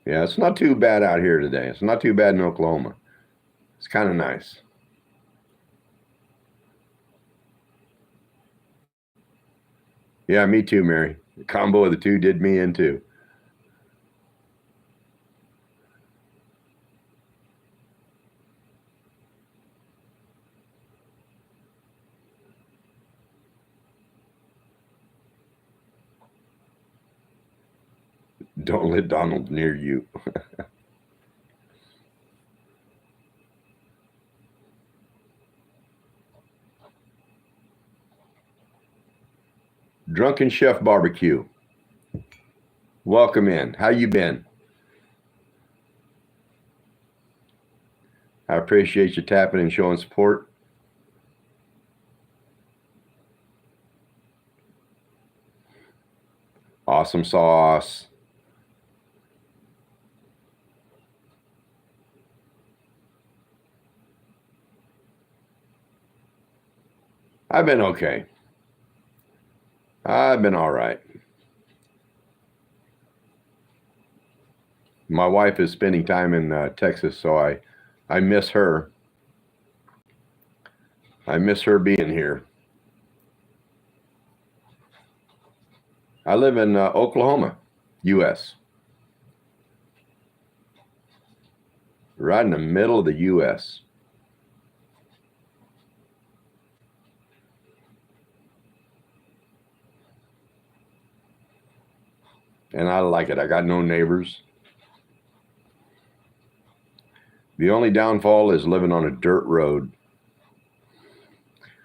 Yeah, it's not too bad out here today. It's not too bad in Oklahoma. It's kind of nice. Yeah, me too, Mary. The combo of the two did me in too. Don't let Donald near you. Drunken Chef Barbecue. Welcome in. How you been? I appreciate you tapping and showing support. Awesome sauce. I've been okay. I've been all right. My wife is spending time in Texas, so I miss her. I miss her being here. I live in Oklahoma, U.S. Right in the middle of the U.S. And I like it. I got no neighbors. The only downfall is living on a dirt road.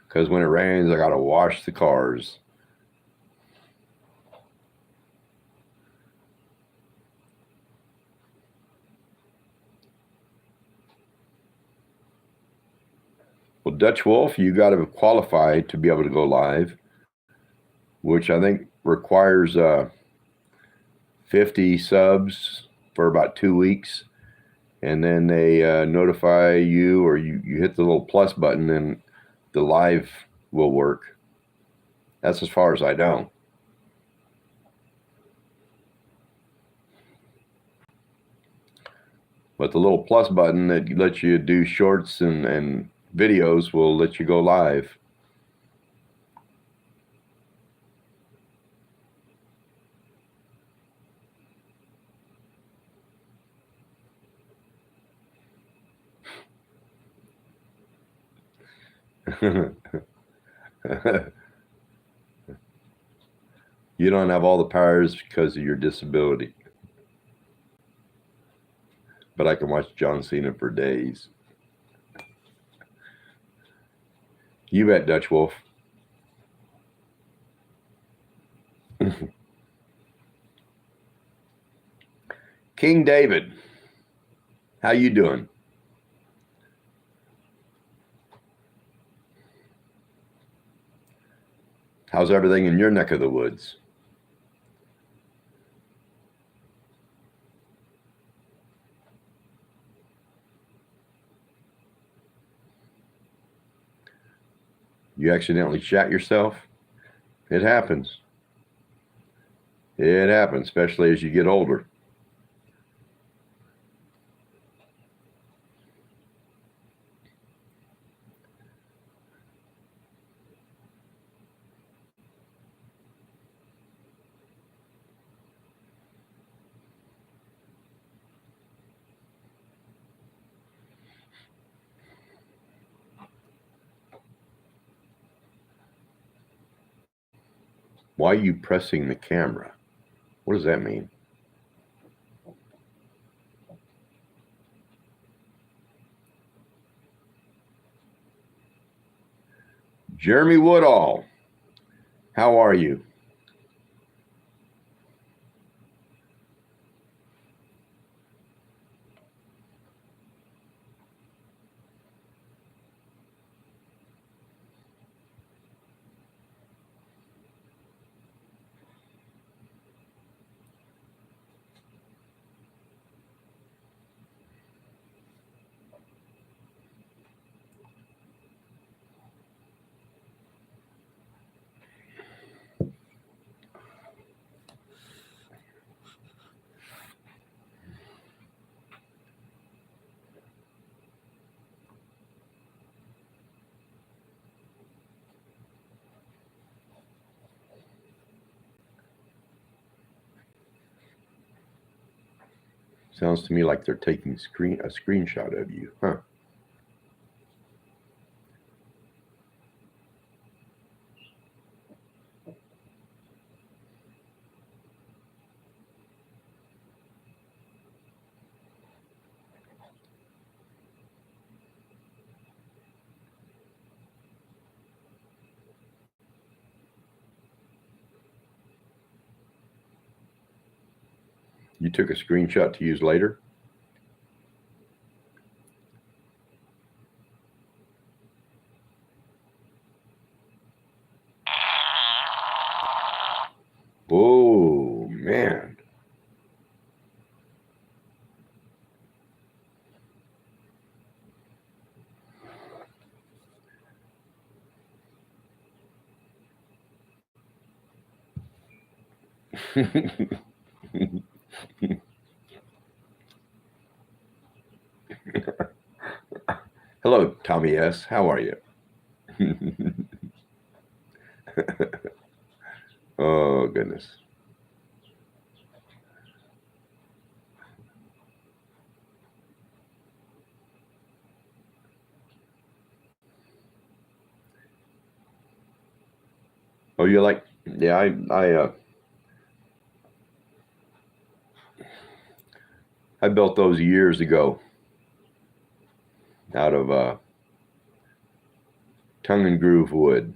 Because when it rains, I got to wash the cars. Well, Dutch Wolf, you got to qualify to be able to go live, which I think requires 50 subs for about 2 weeks. And then they notify you, or you hit the little plus button and the live will work. That's as far as I know. But the little plus button that lets you do shorts and videos will let you go live. You don't have all the powers because of your disability. But I can watch John Cena for days. You bet, Dutch Wolf. King David, how you doing? How's everything in your neck of the woods? You accidentally shot yourself? It happens. It happens, especially as you get older. Why are you pressing the camera? What does that mean? Jeremy Woodall, how are you? Sounds to me like they're taking a screenshot of you, huh? You took a screenshot to use later? Oh, man. Hello, Tommy S. How are you? Oh, goodness. Oh, you like, yeah, I built those years ago out of tongue and groove wood.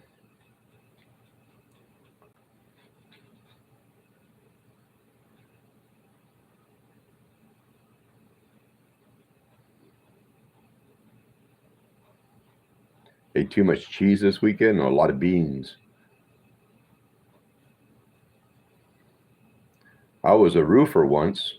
Ate too much cheese this weekend and a lot of beans. I was a roofer once.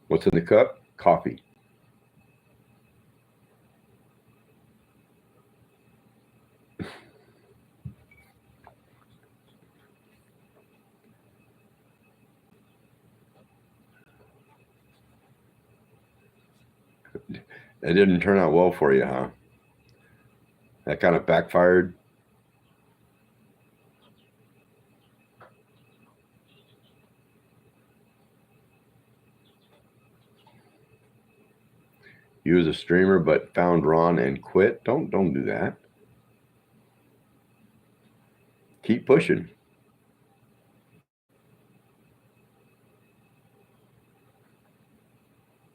What's in the cup? Coffee. It didn't turn out well for you, huh? That kind of backfired. You was a streamer but found Ron and quit. Don't do that. Keep pushing.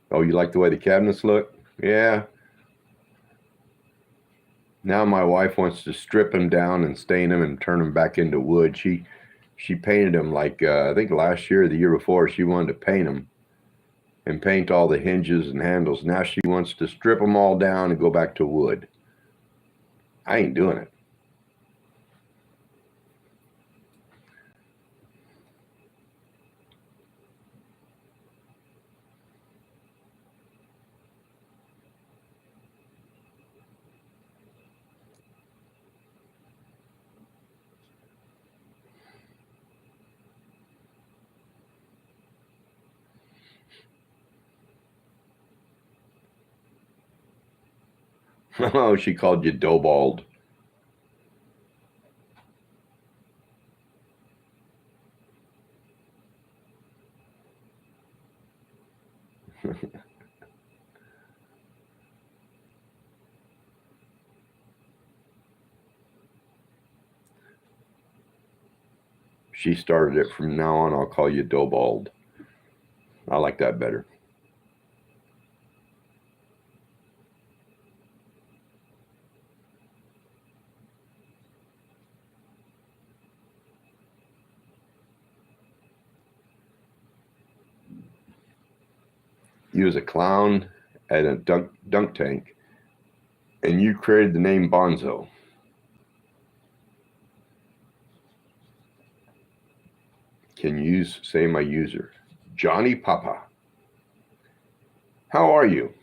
Oh, you like the way the cabinets look? Yeah. Now my wife wants to strip them down and stain them and turn them back into wood. She painted them like I think last year or the year before. She wanted to paint them and paint all the hinges and handles. Now she wants to strip them all down and go back to wood. I ain't doing it. Oh, she called you doughballed. She started it. From now on, I'll call you doughballed. I like that better. You was a clown at a dunk tank, and you created the name Bonzo. Can you say my user? Johnny Papa. How are you?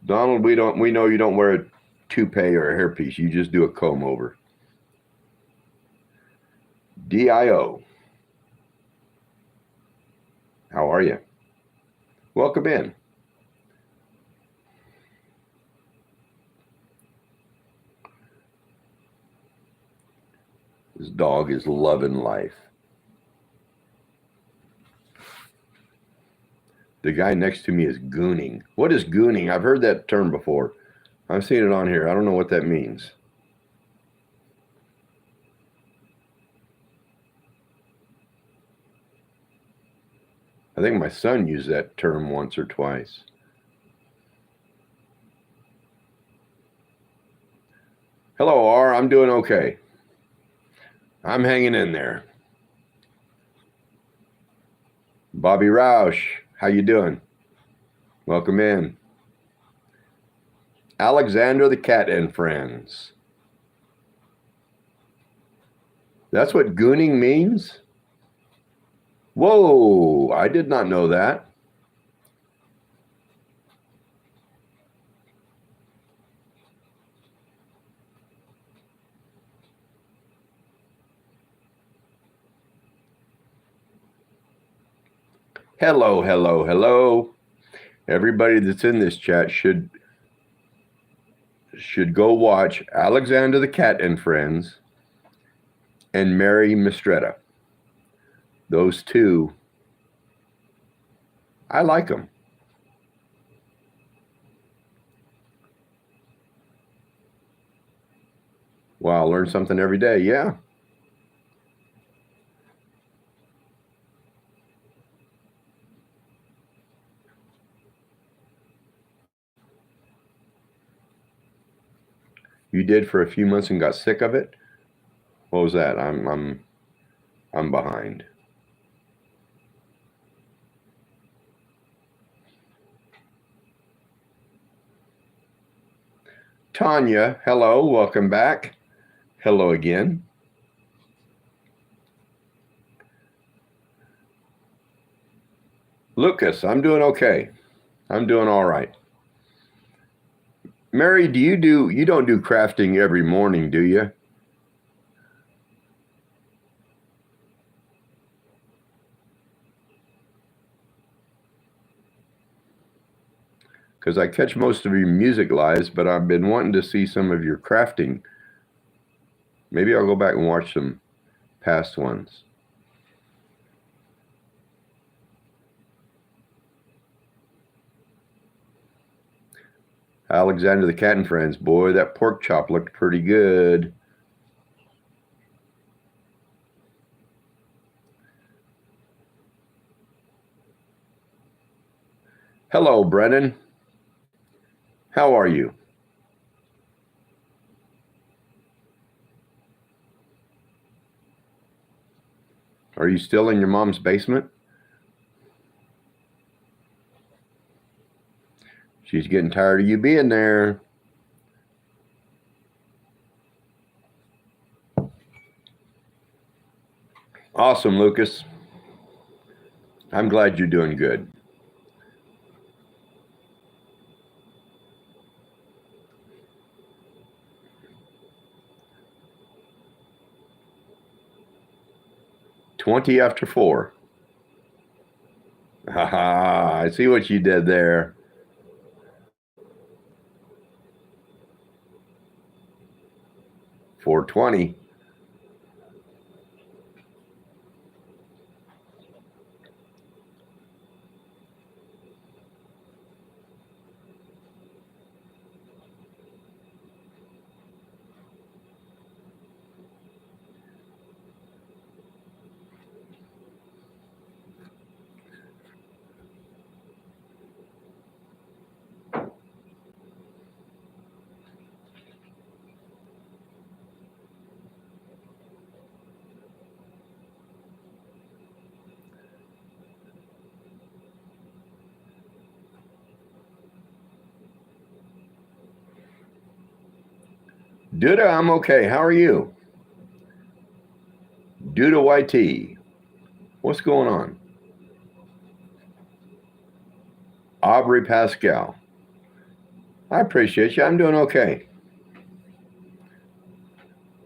Donald, we know you don't wear a toupee or a hairpiece. You just do a comb over. DIO. How are you? Welcome in. This dog is loving life. The guy next to me is gooning. What is gooning? I've heard that term before. I've seen it on here. I don't know what that means. I think my son used that term once or twice. Hello, R. I'm doing okay. I'm hanging in there. Bobby Roush, how you doing? Welcome in. Alexander the Cat and Friends. That's what gooning means? Whoa, I did not know that. Hello, hello, hello. Everybody that's in this chat should go watch Alexander the Cat and Friends and Mary Mistretta. Those two, I like them. Wow, learn something every day. Yeah. You did for a few months and got sick of it? What was that? I'm behind. Tanya, hello, welcome back. Hello again. Lucas, I'm doing okay. I'm doing all right. Mary, you don't do crafting every morning, do you? Because I catch most of your music lives, but I've been wanting to see some of your crafting. Maybe I'll go back and watch some past ones. Alexander the Cat and Friends, boy, that pork chop looked pretty good. Hello, Brennan. How are you? Are you still in your mom's basement? She's getting tired of you being there. Awesome, Lucas. I'm glad you're doing good. "20 after 4. Haha, I see what you did there. "4:20. Duda, I'm okay. How are you? Duda YT. What's going on? Aubrey Pascal. I appreciate you. I'm doing okay.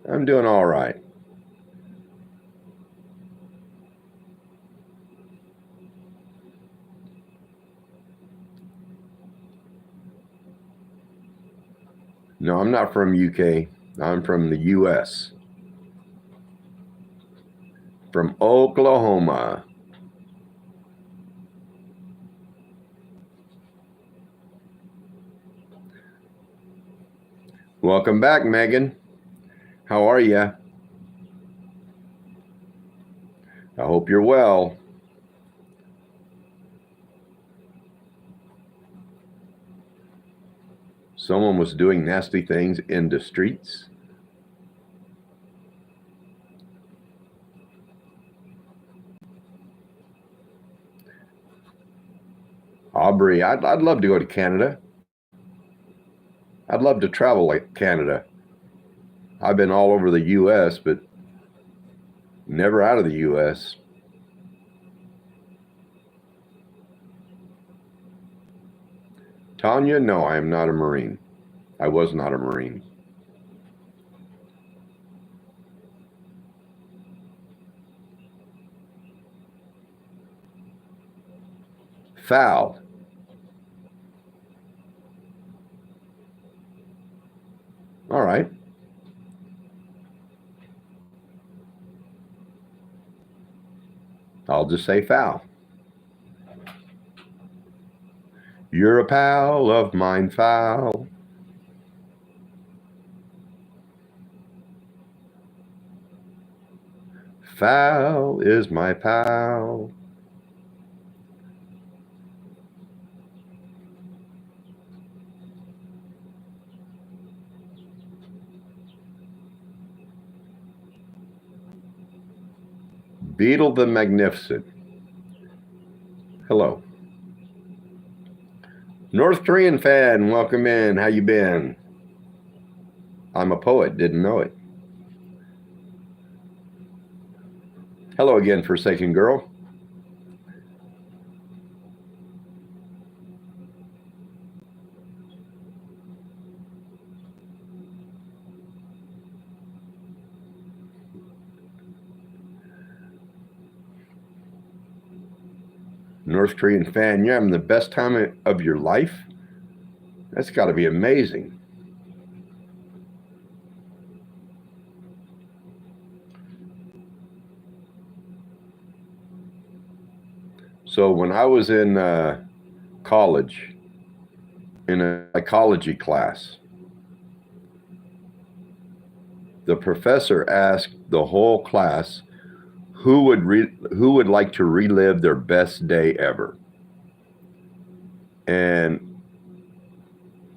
I'm doing all right. No, I'm not from UK. I'm from the US. From Oklahoma. Welcome back, Megan. How are you? I hope you're well. Someone was doing nasty things in the streets. Aubrey, I'd love to go to Canada. I'd love to travel like Canada. I've been all over the US, but never out of the US. Tanya, no, I am not a Marine. I was not a Marine. Foul. All right. I'll just say foul. You're a pal of mine, foul. Foul is my pal. Beetle the Magnificent. Hello. North Korean fan, welcome in. How you been? I'm a poet, didn't know it. Hello again, Forsaken Girl. North Korean fan, you're having the best time of your life? That's got to be amazing. So when I was in college, in a psychology class, the professor asked the whole class who would like to relive their best day ever. And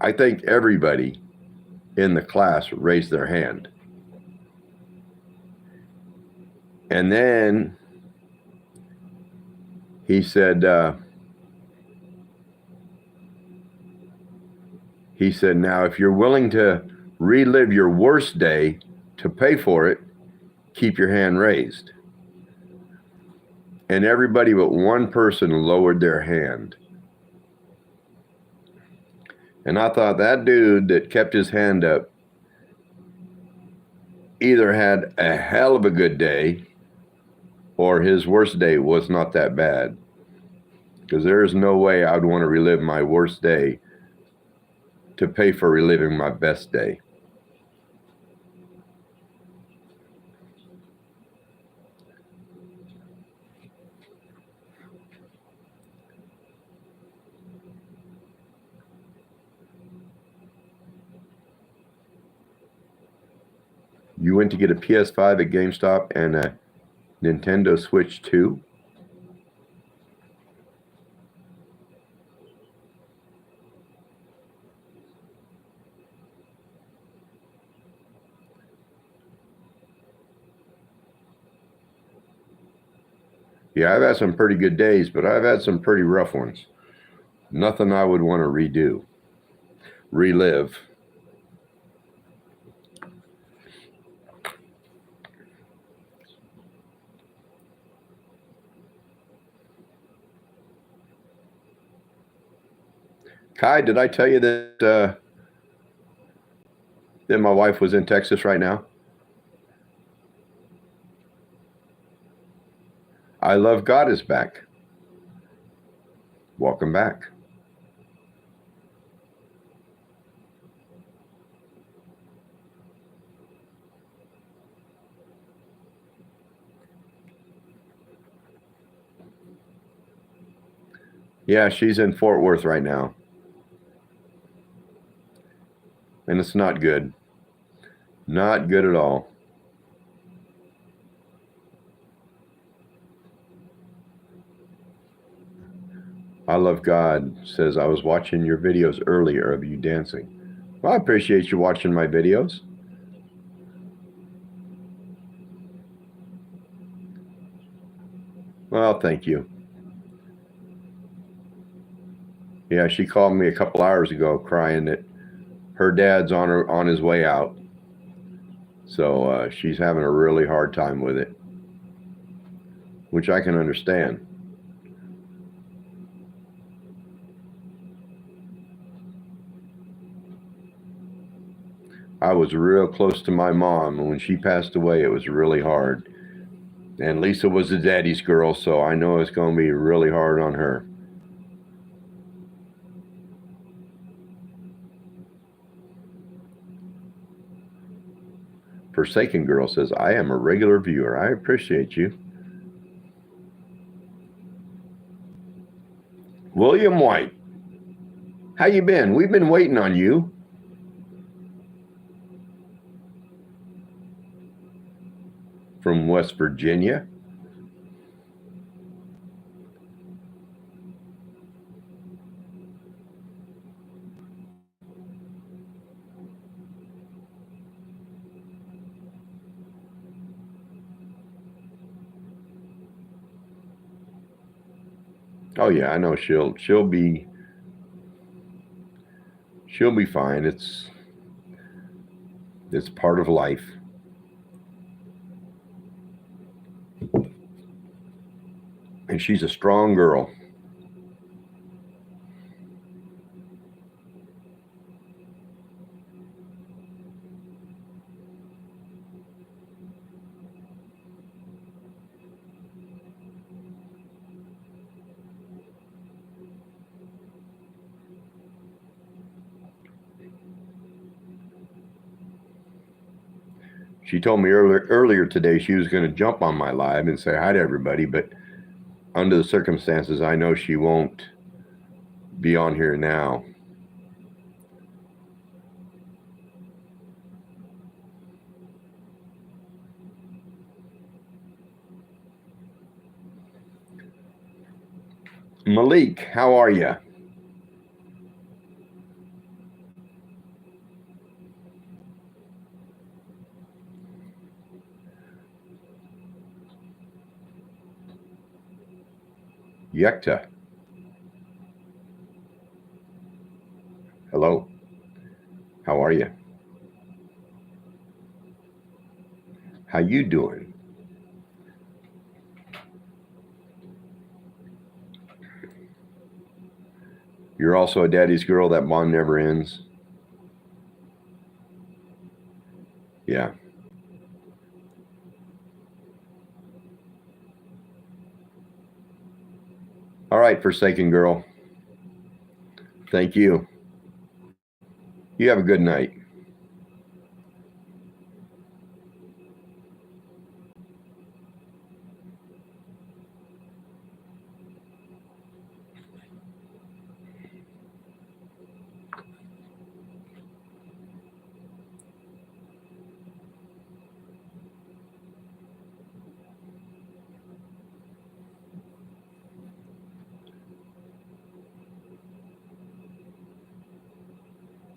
I think everybody in the class raised their hand. And then he said, now if you're willing to relive your worst day to pay for it, keep your hand raised. And everybody but one person lowered their hand. And I thought that dude that kept his hand up either had a hell of a good day or his worst day was not that bad. Because there is no way I would want to relive my worst day to pay for reliving my best day. You went to get a PS5 at GameStop and a Nintendo Switch 2? Yeah, I've had some pretty good days, but I've had some pretty rough ones. Nothing I would want to relive. Kai, did I tell you that my wife was in Texas right now? I Love God is back. Welcome back. Yeah, she's in Fort Worth right now. And it's not good. Not good at all. I Love God says, I was watching your videos earlier of you dancing. Well, I appreciate you watching my videos. Well, thank you. Yeah, she called me a couple hours ago crying that her dad's on his way out. So she's having a really hard time with it, which I can understand. I was real close to my mom, and when she passed away, it was really hard. And Lisa was the daddy's girl, so I know it's going to be really hard on her. Forsaken Girl says, I am a regular viewer. I appreciate you. William White, how you been? We've been waiting on you. From West Virginia. Oh yeah, I know she'll be fine. It's part of life. And she's a strong girl. She told me earlier today she was going to jump on my live and say hi to everybody, but under the circumstances, I know she won't be on here now. Malik, how are you? Yekta. Hello. How are you? How you doing? You're also a daddy's girl. That bond never ends. Yeah. All right, Forsaken girl. Thank you. You have a good night.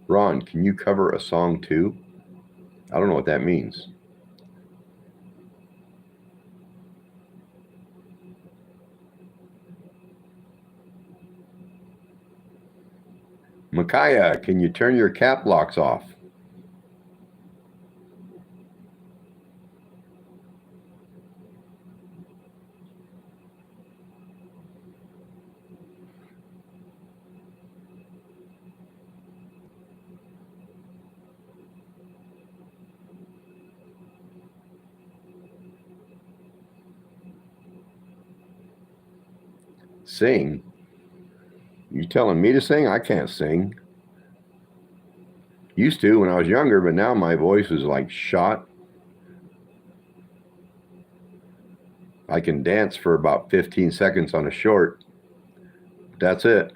Ron, can you cover a song too? I don't know what that means. Micaiah, can you turn your cap locks off? Sing? You telling me to sing? I can't sing. Used to when I was younger, but now my voice is like shot. I can dance for about 15 seconds on a short. That's it.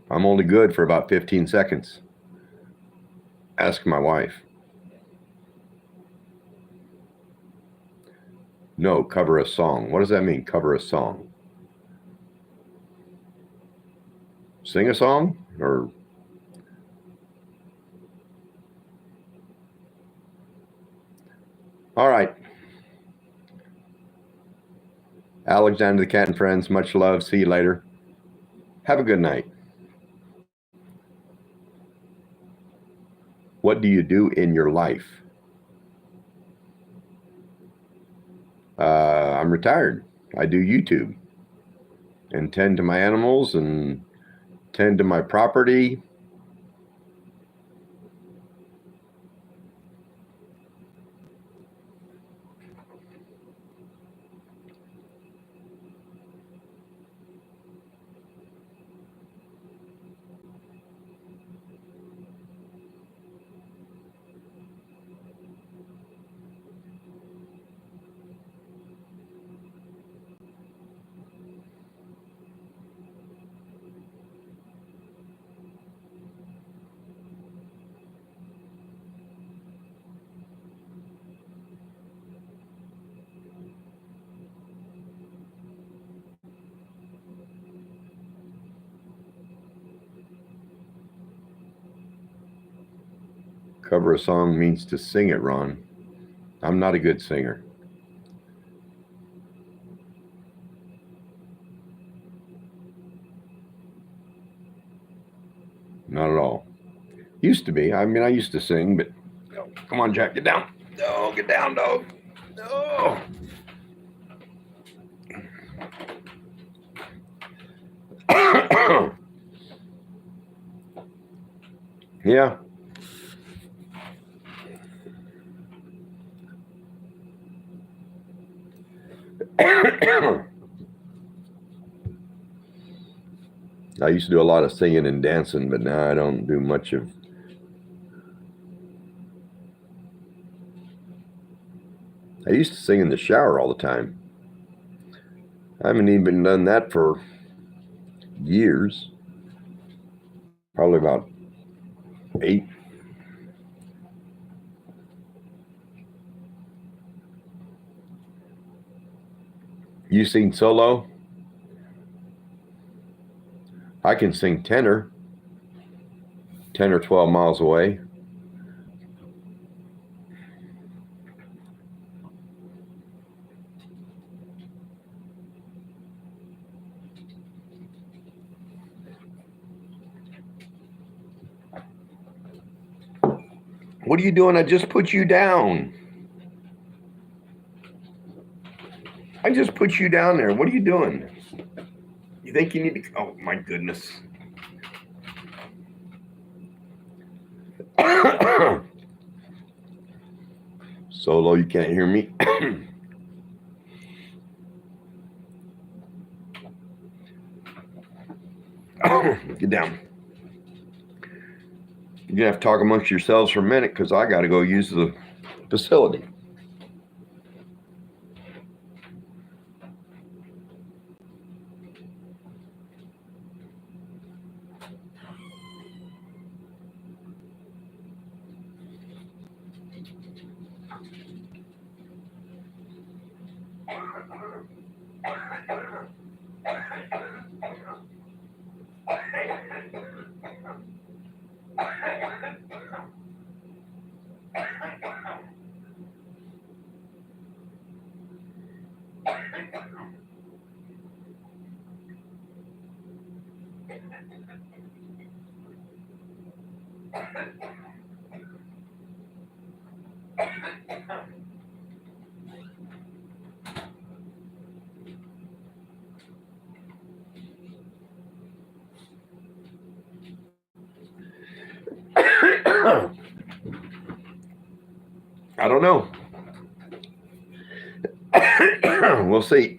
I'm only good for about 15 seconds. Ask my wife. No, cover a song. What does that mean, cover a song? Sing a song? Or all right. Alexander the Cat and Friends, much love. See you later. Have a good night. What do you do in your life? I'm retired. I do YouTube and tend to my animals and tend to my property. Cover a song means to sing it, Ron. I'm not a good singer. Used to be. I mean, I used to sing, but oh, come on, Jack, get down. No, get down, dog. No. Yeah. I used to do a lot of singing and dancing, but now I don't do much of. I used to sing in the shower all the time. I haven't even done that for years. Probably about 8. You sing solo? I can sing tenor, 10 or 12 miles away. What are you doing? I just put you down. I just put you down there. What are you doing? You think you need to? Oh, my goodness. Solo, you can't hear me. Get down. You're going to have to talk amongst yourselves for a minute because I got to go use the facility. I don't know. We'll see.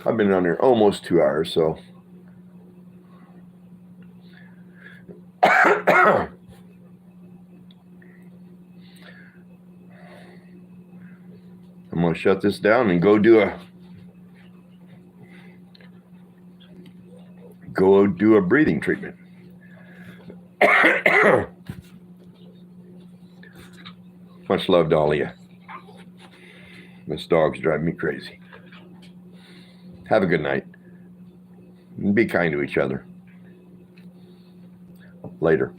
I've been on here almost 2 hours, so. I'm going to shut this down and go do a breathing treatment. Much love to all of you. This dog's driving me crazy. Have a good night. Be kind to each other. Later.